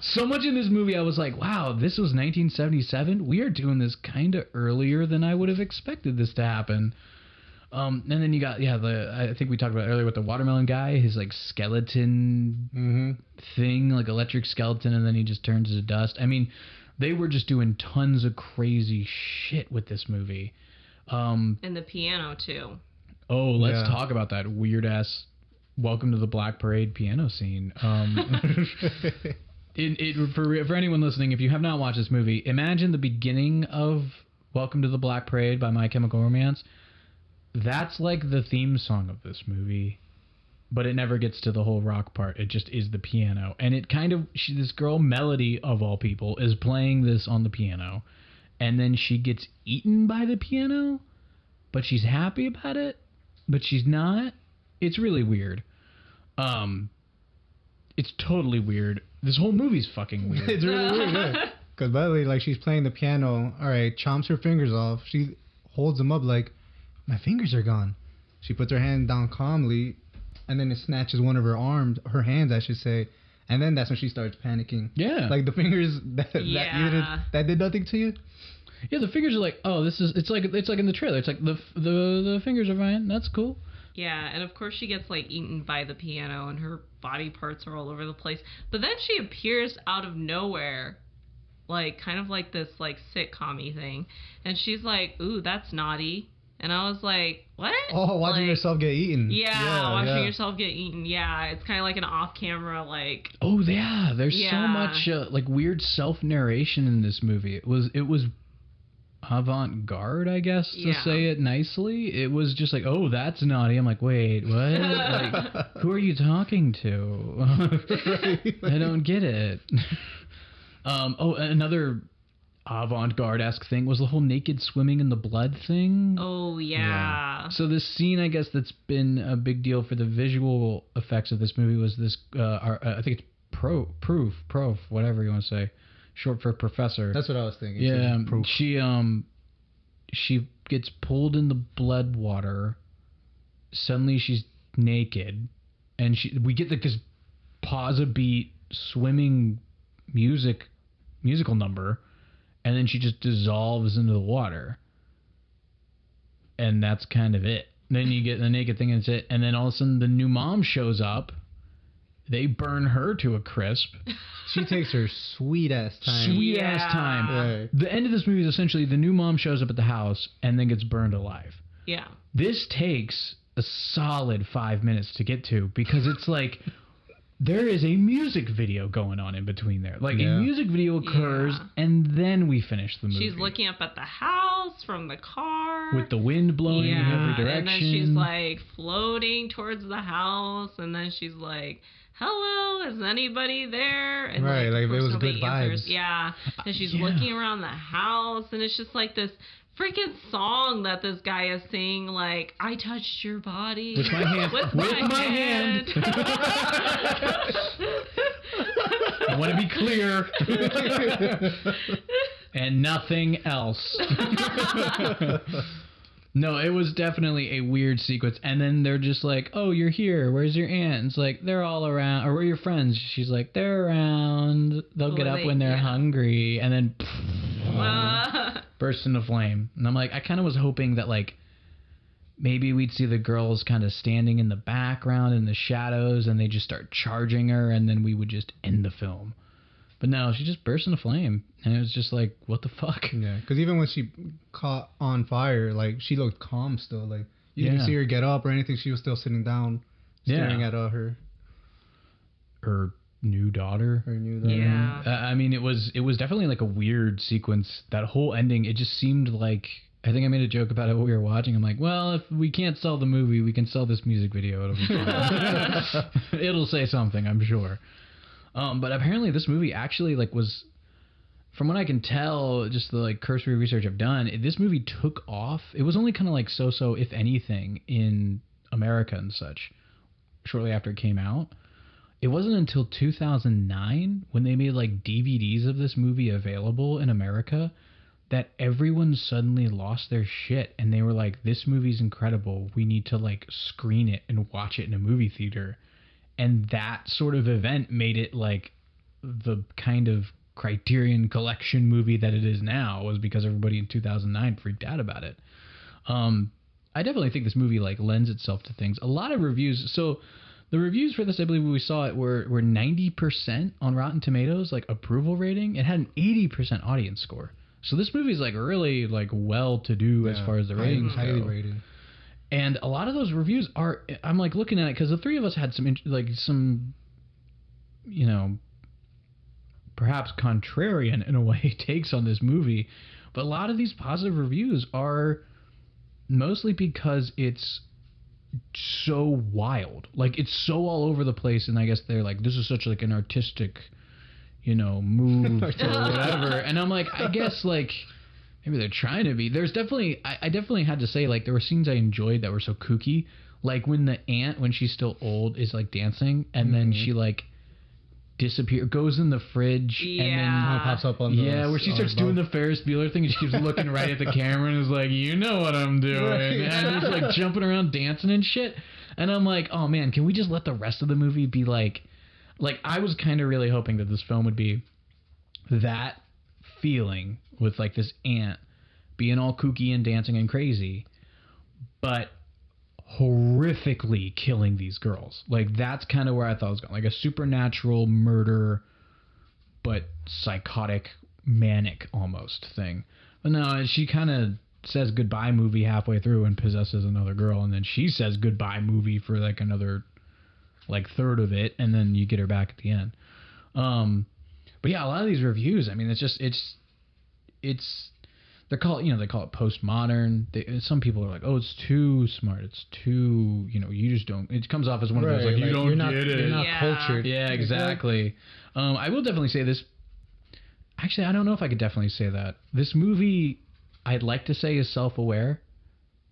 So much in this movie, I was like, wow, this was 1977? We are doing this kind of earlier than I would have expected this to happen. And then you got, I think we talked about it earlier with the watermelon guy, his like skeleton thing, like electric skeleton, and then he just turns to dust. I mean, they were just doing tons of crazy shit with this movie. And the piano, too. Oh, let's talk about that weird ass Welcome to the Black Parade piano scene. For anyone listening, if you have not watched this movie, imagine the beginning of Welcome to the Black Parade by My Chemical Romance. That's like the theme song of this movie, but it never gets to the whole rock part. It just is the piano. And it kind of, this girl, Melody, of all people, is playing this on the piano. And then she gets eaten by the piano, but she's happy about it, but she's not. It's really weird. It's totally weird. This whole movie's fucking weird. It's really weird, yeah. Because by the way, like she's playing the piano, all right, chomps her fingers off. She holds them up like, my fingers are gone. She puts her hand down calmly, and then it snatches one of her arms, her hands, I should say. And then that's when she starts panicking. Yeah. Like the fingers that did nothing to you. Yeah, the fingers are like, oh, it's like in the trailer. It's like the fingers are fine. That's cool. Yeah, and of course she gets like eaten by the piano and her body parts are all over the place. But then she appears out of nowhere, like kind of like this like sitcom-y thing. And she's like, ooh, that's naughty. And I was like, what? Oh, watching yourself get eaten. Yeah, watching yourself get eaten. Yeah, it's kind of like an off-camera, like... Oh, yeah. There's so much, like, weird self-narration in this movie. It was avant-garde, I guess, to say it nicely. It was just like, oh, that's naughty. I'm like, wait, what? Like, who are you talking to? I don't get it. Another avant-garde-esque thing was the whole naked swimming in the blood thing. Oh, yeah. So this scene, I guess, that's been a big deal for the visual effects of this movie was this, I think it's Prof, whatever you want to say, short for professor. That's what I was thinking. Yeah, Proof. she gets pulled in the blood water. Suddenly she's naked, and we get like this pause a beat swimming musical number. And then she just dissolves into the water. And that's kind of it. Then you get the naked thing and it's it. And then all of a sudden the new mom shows up. They burn her to a crisp. She takes her sweet ass time. Right. The end of this movie is essentially the new mom shows up at the house and then gets burned alive. Yeah. This takes a solid 5 minutes to get to because it's like... There is a music video going on in between there. Like, a music video occurs, and then we finish the movie. She's looking up at the house from the car. with the wind blowing in every direction. And then she's like floating towards the house, and then she's like, hello, is anybody there? And right, like it was good answers. vibes. Yeah, and she's looking around the house, and it's just like this freaking song that this guy is singing, like, I touched your body with my hand. With my hand. I want to be clear. And nothing else. No, it was definitely a weird sequence. And then they're just like, oh, you're here. Where's your aunt? It's like, they're all around. Or where are your friends? She's like, they're around. They'll get up when they're hungry. And then burst into flame. And I'm like, I kind of was hoping that, like, maybe we'd see the girls kind of standing in the background in the shadows and they just start charging her and then we would just end the film. But no, she just burst into flame. And it was just like, what the fuck? Yeah, because even when she caught on fire, like, she looked calm still. Like, you didn't see her get up or anything. She was still sitting down, staring at her new daughter. Her new daughter. Yeah. I mean, it was definitely like a weird sequence. That whole ending, it just seemed like, I think I made a joke about it when we were watching. I'm like, well, if we can't sell the movie, we can sell this music video. It'll be fine. It'll say something, I'm sure. But apparently this movie actually, like, was, from what I can tell, just the, like, cursory research I've done, this movie took off. It was only kind of like so-so, if anything, in America and such, shortly after it came out. It wasn't until 2009, when they made, like, DVDs of this movie available in America, that everyone suddenly lost their shit. And they were like, this movie's incredible. We need to, like, screen it and watch it in a movie theater. And that sort of event made it, like, the kind of Criterion Collection movie that it is now, was because everybody in 2009 freaked out about it. I definitely think this movie, like, lends itself to things. A lot of reviews. So the reviews for this, I believe when we saw it, were 90% on Rotten Tomatoes, like, approval rating. It had an 80% audience score. So this movie's, like, really, like, well-to-do as far as the ratings go. Highly rated. And a lot of those reviews are, I'm like looking at it, because the three of us had some, you know, perhaps contrarian in a way takes on this movie. But a lot of these positive reviews are mostly because it's so wild. Like, it's so all over the place. And I guess they're like, this is such like an artistic, you know, move or whatever. And I'm like, I guess, like, maybe they're trying to be. There's definitely, I definitely had to say, like, there were scenes I enjoyed that were so kooky. Like when the aunt, when she's still old, is like dancing, and then she like goes in the fridge, and then pops up on the where she starts doing the Ferris Bueller thing, and she keeps looking right at the camera and is like, you know what I'm doing, and is like jumping around dancing and shit. And I'm like, oh man, can we just let the rest of the movie be like I was kind of really hoping that this film would be that feeling, with like this aunt being all kooky and dancing and crazy, but horrifically killing these girls. Like, that's kind of where I thought it was going. Like a supernatural murder, but psychotic, manic almost thing. But no, she kind of says goodbye movie halfway through and possesses another girl, and then she says goodbye movie for like another like third of it, and then you get her back at the end. But yeah, a lot of these reviews, I mean, they call it postmodern. Some people are like, oh, it's too smart, it's too, you just don't. It comes off as one of those like, you don't get it. You're not cultured. Yeah, exactly. I will definitely say this. Actually, I don't know if I could definitely say that. This movie, I'd like to say, is self-aware,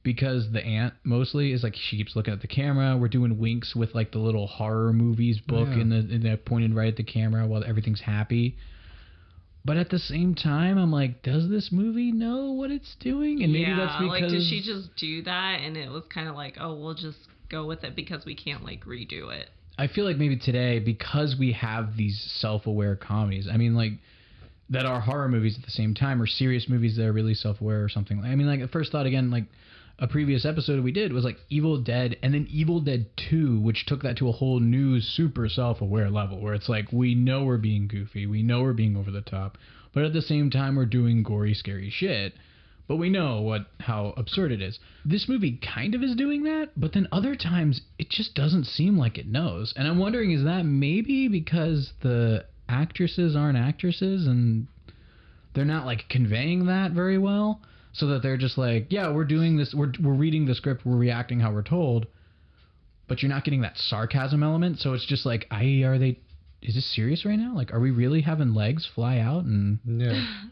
because the aunt mostly is like, she keeps looking at the camera. We're doing winks with like the little horror movies book, and they're pointed right at the camera while everything's happy. But at the same time, I'm like, does this movie know what it's doing? And maybe that's because, like, did she just do that and it was kind of like, oh, we'll just go with it because we can't like redo it? I feel like maybe today, because we have these self-aware comedies, I mean, like, that are horror movies at the same time, or serious movies that are really self-aware or something. I mean, like, the first thought, again, like, a previous episode we did was like Evil Dead, and then Evil Dead 2, which took that to a whole new super self-aware level, where it's like, we know we're being goofy, we know we're being over the top, but at the same time we're doing gory, scary shit, but we know how absurd it is. This movie kind of is doing that, but then other times it just doesn't seem like it knows. And I'm wondering, is that maybe because the actresses aren't actresses and they're not like conveying that very well? so that they're just like, yeah, we're doing this, we're reading the script, we're reacting how we're told, but you're not getting that sarcasm element. So it's just like, is this serious right now? Like, are we really having legs fly out and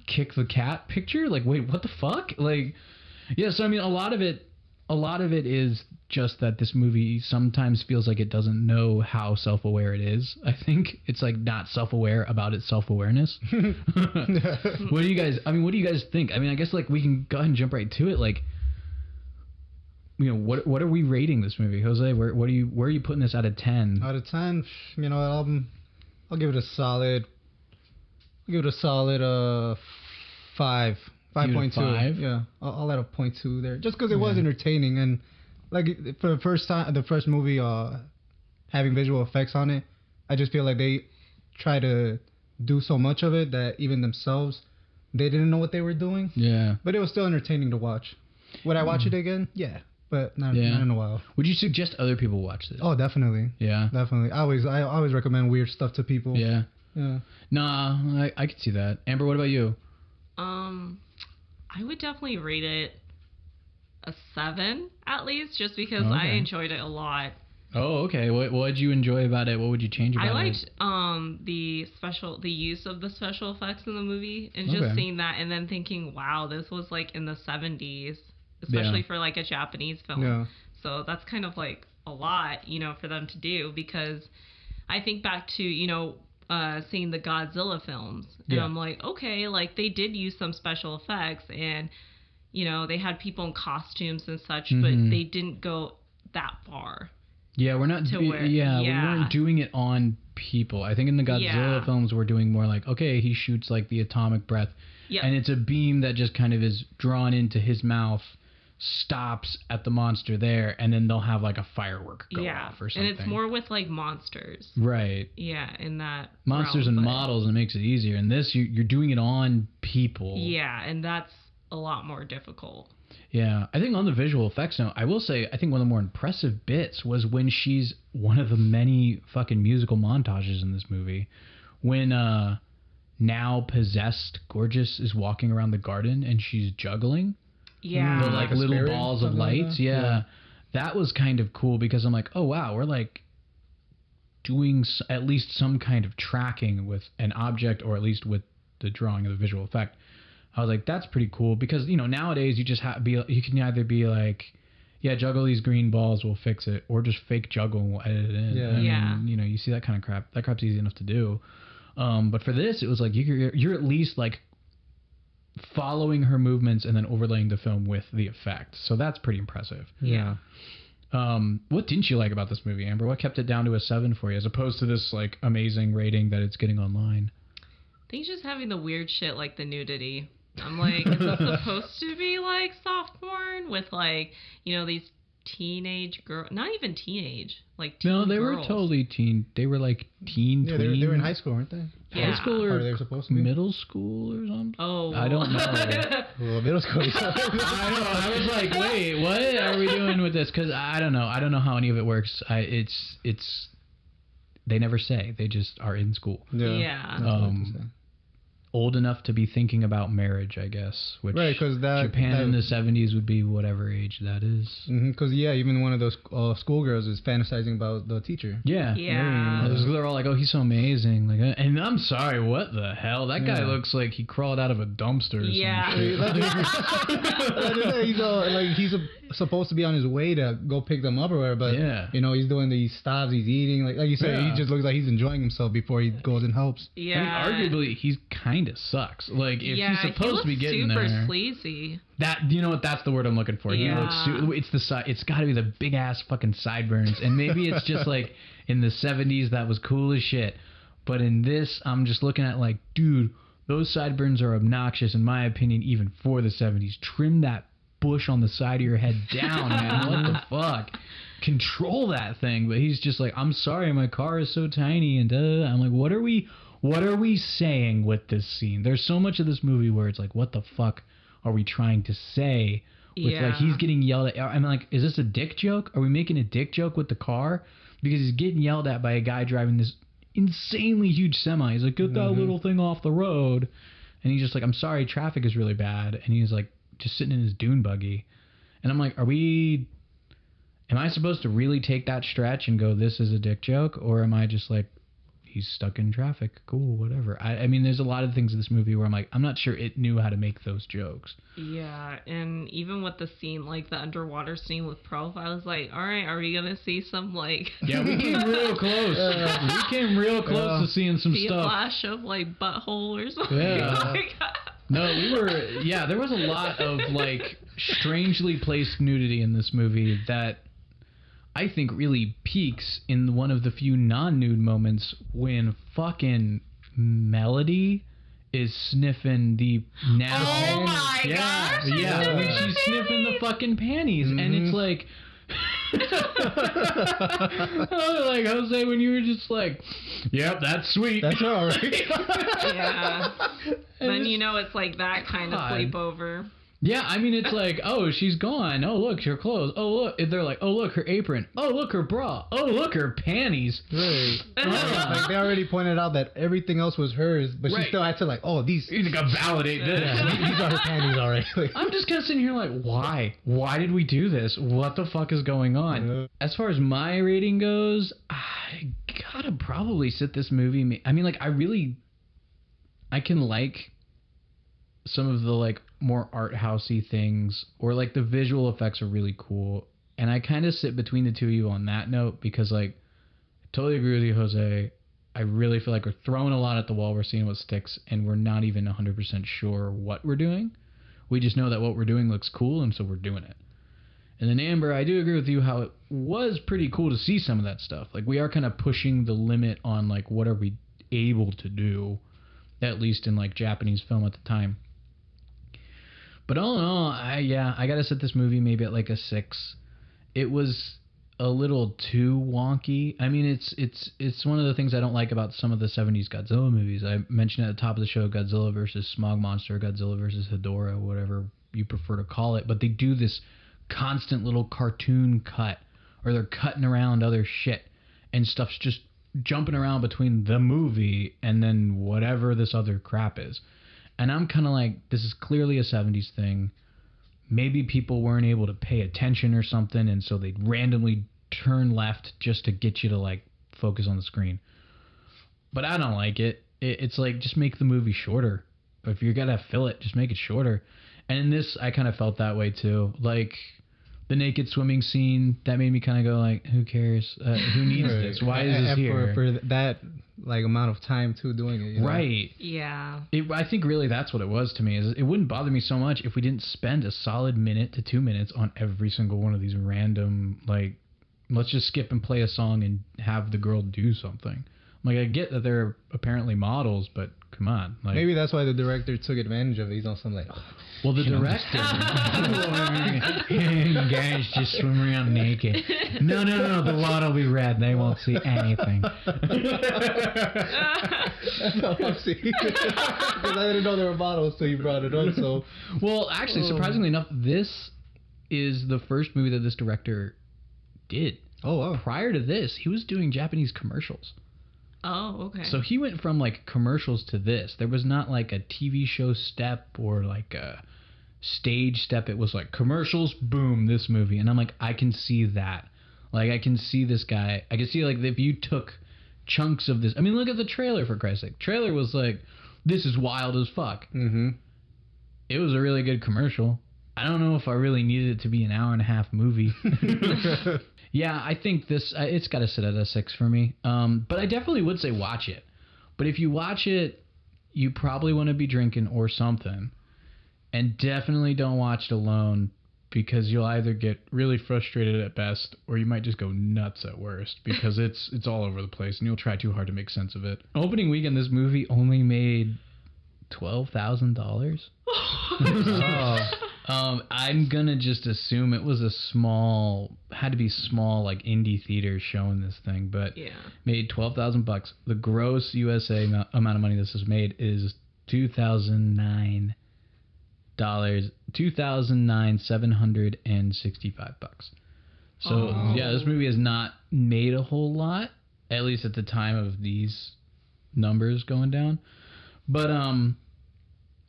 kick the cat picture? Like, wait, what the fuck? Like, yeah. So I mean, a lot of it is just that this movie sometimes feels like it doesn't know how self-aware it is. I think it's like not self-aware about its self-awareness. What do you guys think? I mean, I guess like we can go ahead and jump right to it. Like, you know, what are we rating this movie, Jose? Where are you putting this out of 10? Out of 10, you know, I'll give it a solid. I'll give it a solid 5. 5.2. Yeah, I'll add a 0.2 there, just because it was entertaining, and like for the first movie having visual effects on it, I just feel like they try to do so much of it that even themselves, they didn't know what they were doing. Yeah. But it was still entertaining to watch. Would I watch it again? Yeah. But not in a while. Would you suggest other people watch this? Oh, definitely. Yeah. Definitely. I always recommend weird stuff to people. Yeah. Yeah. Nah, I could see that. Amber, what about you? I would definitely rate it a 7 at least, just because I enjoyed it a lot. Oh, okay. What did you enjoy about it? What would you change about it? I liked the use of the special effects in the movie, and just seeing that, and then thinking, wow, this was like in the 70s, especially for like a Japanese film. Yeah. So that's kind of like a lot, you know, for them to do, because I think back to, you know, seeing the Godzilla films, and I'm like, okay, like they did use some special effects, and you know, they had people in costumes and such, but they didn't go that far. Yeah, we're not. We weren't doing it on people. I think in the Godzilla films, we're doing more like, okay, he shoots like the atomic breath, and it's a beam that just kind of is drawn into his mouth, stops at the monster there, and then they'll have like a firework go off or something. And it's more with like monsters. Right. Yeah, in that monsters realm, and models, and it makes it easier. In this, you're doing it on people. Yeah, and that's a lot more difficult. Yeah, I think on the visual effects note, I will say I think one of the more impressive bits was when she's one of the many fucking musical montages in this movie, when now possessed Gorgeous is walking around the garden and she's juggling. Yeah, the like little spirit, balls of lights. Yeah, that was kind of cool, because I'm like, oh wow, we're like doing at least some kind of tracking with an object, or at least with the drawing of the visual effect. I was like, that's pretty cool, because you know, nowadays you just you can either be like, yeah, juggle these green balls, we'll fix it, or just fake juggle and we'll edit it in. Yeah. I mean, you know, you see that kind of crap. That crap's easy enough to do. But for this, it was like you're at least like following her movements and then overlaying the film with the effect. So that's pretty impressive. Yeah. What didn't you like about this movie, Amber? What kept it down to a 7 for you, as opposed to this like amazing rating that it's getting online? I think just having the weird shit like the nudity. I'm like, is this supposed to be like soft porn with like, you know, these teenage girls? Not even teenage, like teen No, they girls. were totally teen. They were like teen. Yeah, they were in high school, weren't they? Yeah. High school, or they were supposed to be middle school or something? Oh, I don't know. Well, middle school. I know. I was like, wait, what are we doing with this? Because I don't know. I don't know how any of it works. It's. They never say. They just are in school. Yeah. Old enough to be thinking about marriage, I guess. Which right, because Japan in the 70s would be whatever age that is. Because even one of those schoolgirls is fantasizing about the teacher. Yeah. Yeah. They're all like, oh, he's so amazing. Like, and I'm sorry, what the hell? That guy looks like he crawled out of a dumpster or some shit. He's supposed to be on his way to go pick them up or whatever, but you know, he's doing these stops, he's eating, like you said, he just looks like he's enjoying himself before he goes and helps. Yeah. I mean, arguably, he's kind of sucks. Like, if he's supposed to be getting super there, sleazy. that, you know what, that's the word I'm looking for. He looks it's got to be the big ass fucking sideburns, and maybe it's just like in the 70s that was cool as shit, but in this I'm just looking at like, dude, those sideburns are obnoxious in my opinion, even for the 70s. Trim that bush on the side of your head down, man. What the fuck? Control that thing. But he's just like, I'm sorry, my car is so tiny, and I'm like, what are we saying with this scene? There's so much of this movie where it's like, what the fuck are we trying to say? With like, he's getting yelled at. I'm like, is this a dick joke? Are we making a dick joke with the car? Because he's getting yelled at by a guy driving this insanely huge semi. He's like, get that little thing off the road. And he's just like, I'm sorry, traffic is really bad. And he's like, just sitting in his dune buggy. And I'm like, am I supposed to really take that stretch and go, this is a dick joke? Or am I just like, he's stuck in traffic, cool, whatever. I mean, there's a lot of things in this movie where I'm like, I'm not sure it knew how to make those jokes. Yeah, and even with the scene, like the underwater scene with Prof, I was like, all right, are we gonna see some like? Yeah, we came real close. We came real close to seeing some see stuff. A flash of like butthole or something. Yeah. No, there was a lot of like strangely placed nudity in this movie that I think really peaks in one of the few non-nude moments when fucking Melody is sniffing the nasty. Oh my gosh! Yeah, when she's sniffing the fucking panties, and it's like. Like Jose, when you were just like, yep, that's sweet. That's all right. Yeah. Then you know it's like that kind of sleepover. Yeah, I mean, it's like, oh, she's gone. Oh, look, her clothes. Oh, look. They're like, oh, look, her apron. Oh, look, her bra. Oh, look, her panties. Right. Like, they already pointed out that everything else was hers, but she still had to, like, oh, these... You gotta validate this. These are her panties, all right. I'm just kind of sitting here like, why? Why did we do this? What the fuck is going on? As far as my rating goes, I gotta probably sit this movie... I mean, like, I can like some of the, like, more art housey things, or like the visual effects are really cool, and I kind of sit between the two of you on that note, because like I totally agree with you, Jose. I really feel like we're throwing a lot at the wall, we're seeing what sticks, and we're not even 100% sure what we're doing. We just know that what we're doing looks cool, and so we're doing it. And then Amber, I do agree with you how it was pretty cool to see some of that stuff. Like, we are kind of pushing the limit on like what are we able to do, at least in like Japanese film at the time. But all in all, I gotta set this movie maybe at like a 6. It was a little too wonky. I mean, it's one of the things I don't like about some of the 70s Godzilla movies. I mentioned at the top of the show Godzilla versus Smog Monster, Godzilla versus Hedorah, whatever you prefer to call it. But they do this constant little cartoon cut, or they're cutting around other shit, and stuff's just jumping around between the movie and then whatever this other crap is. And I'm kind of like, this is clearly a 70s thing. Maybe people weren't able to pay attention or something, and so they'd randomly turn left just to get you to, like, focus on the screen. But I don't like it. It's like, just make the movie shorter. If you're going to fill it, just make it shorter. And in this, I kind of felt that way, too. Like, the naked swimming scene, that made me kind of go, like, who cares? Who needs this? Why is this here? For that... like amount of time too doing it, you know? Right. Yeah. I think really that's what it was to me. Is it wouldn't bother me so much if we didn't spend a solid minute to 2 minutes on every single one of these random, like, let's just skip and play a song and have the girl do something. Like, I get that they're apparently models, but come on. Like, maybe that's why the director took advantage of it. He's on some like... Well, the director... guys just swim around naked. No, the water will be red. They won't see anything. That's all I'm seeing. Because I didn't know they were models till you brought it up, so... Well, actually, surprisingly enough, this is the first movie that this director did. Oh, wow. Prior to this, he was doing Japanese commercials. Oh, okay. So he went from, like, commercials to this. There was not, like, a TV show step or, like, a stage step. It was, like, commercials, boom, this movie. And I'm like, I can see that. Like, I can see this guy. I can see, like, if you took chunks of this. I mean, look at the trailer, for Christ's sake. Trailer was like, this is wild as fuck. Mm-hmm. It was a really good commercial. I don't know if I really needed it to be an hour-and-a-half movie. Yeah, I think this, it's got to sit at a 6 for me. But I definitely would say watch it. But if you watch it, you probably want to be drinking or something. And definitely don't watch it alone, because you'll either get really frustrated at best, or you might just go nuts at worst, because it's all over the place and you'll try too hard to make sense of it. Opening weekend, this movie only made $12,000. I'm gonna just assume it was had to be small, like indie theaters showing this thing, but yeah, made $12,000. The gross USA amount of money this has made is $2,765. So yeah, this movie has not made a whole lot, at least at the time of these numbers going down. But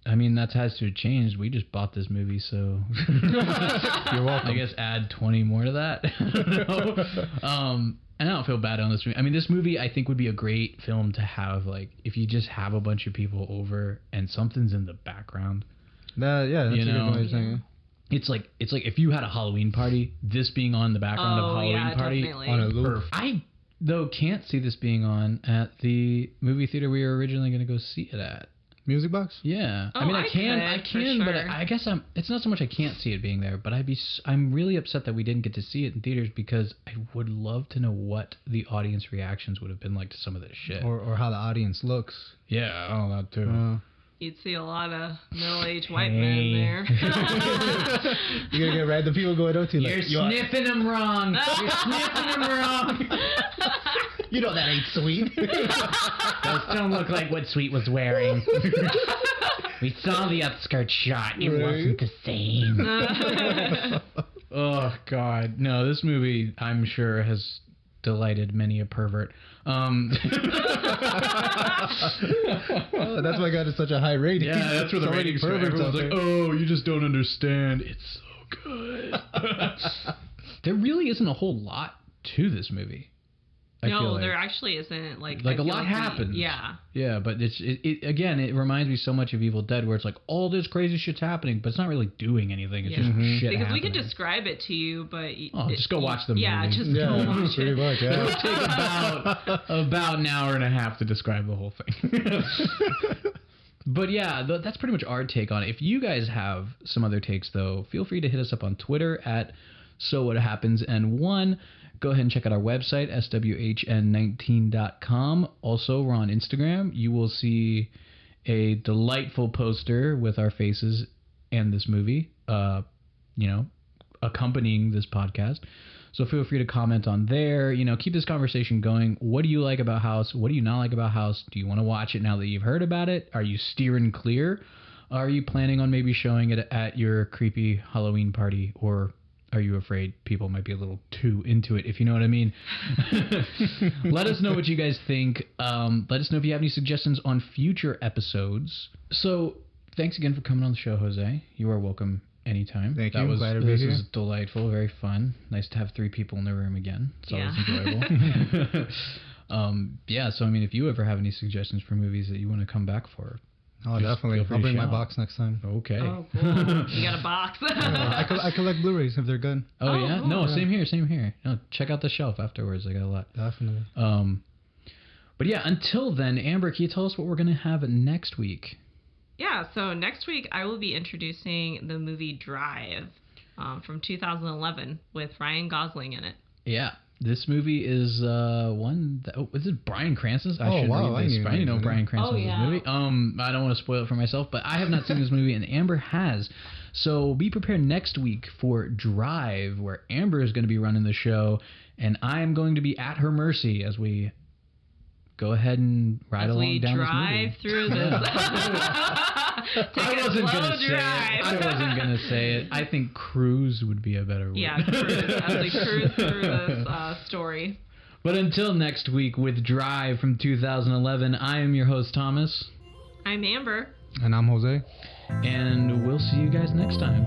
I mean, that has to have changed. We just bought this movie, so You're welcome. I guess add 20 more to that. And I don't feel bad on this movie. I mean, this movie I think would be a great film to have, like, if you just have a bunch of people over and something's in the background. That's You a good know, way of saying it. It's like if you had a Halloween party, this being on the background of Halloween party. definitely. On a loop. I though can't see this being on at the movie theater we were originally going to go see it at. Music Box? Yeah, Oh, I mean, I I can, could, for but sure. I guess it's not so much I can't see it being there, but I'm really upset that we didn't get to see it in theaters because I would love to know what the audience reactions would have been like to some of this shit. Or how the audience looks. Yeah, oh, that too. You'd see a lot of middle-aged white Hey. men there. You're gonna get random people going up to you You're like, "Yo, sniffing them wrong. You're sniffing them wrong. you know that ain't sweet." Those don't look like what Sweet was wearing. We saw the upskirt shot. It Right. wasn't the same. Oh, God. No, this movie, I'm sure, has delighted many a pervert. Oh, that's why I got such a high rating. Yeah, that's where the So many ratings are. perverts Everyone's out like, there. oh, you just don't understand. It's so good. There really isn't a whole lot to this movie. I feel No, like. there actually isn't. Like A I feel lot like happens. Yeah. Yeah, but it again, it reminds me so much of Evil Dead, where it's like all this crazy shit's happening, but it's not really doing anything. It's Yeah. just shit Because happening. we could describe it to you, but just go watch the movie. Yeah, just Yeah, go watch pretty it. much. It Yeah. would take about an hour and a half to describe the whole thing. But yeah, that's pretty much our take on it. If you guys have some other takes, though, feel free to hit us up on Twitter at SoWhatHappensN1. Go ahead and check out our website, swhn19.com. Also, we're on Instagram. You will see a delightful poster with our faces and this movie, accompanying this podcast. So feel free to comment on there. Keep this conversation going. What do you like about House? What do you not like about House? Do you want to watch it now that you've heard about it? Are you steering clear? Are you planning on maybe showing it at your creepy Halloween party? Or are you afraid people might be a little too into it, if you know what I mean? Let us know what you guys think. Let us know if you have any suggestions on future episodes. So thanks again for coming on the show, Jose. You are welcome anytime. Thank you. Glad to be This here. was delightful, very fun. Nice to have 3 people in the room again. It's always Yeah. enjoyable. So I mean, if you ever have any suggestions for movies that you want to come back for, Oh, Just definitely. feel free I'll to bring my shout. box next time. okay. Oh, cool. You got a box. I collect Blu-rays if they're good. Oh, Oh, yeah? cool. No, same here. No, check out the shelf afterwards. I got a lot. Definitely. But yeah, until then, Amber, can you tell us what we're going to have next week? Yeah, so next week I will be introducing the movie Drive from 2011 with Ryan Gosling in it. Yeah. This movie is one that, is it Bryan Cranston's? Oh, should wow, read I this. didn't I didn't know even know. Bryan Cranston Oh, was yeah. in this movie. I don't want to spoil it for myself, but I have not seen this movie and Amber has. So be prepared next week for Drive, where Amber is going to be running the show and I am going to be at her mercy as we go ahead and ride As along we down drive this movie. through this. Take I a wasn't slow gonna say it. drive. I wasn't gonna say it. I think cruise would be a better word. Yeah, cruise. As we cruise through this story. But until next week with Drive from 2011, I am your host, Thomas. I'm Amber. And I'm Jose. And we'll see you guys next time.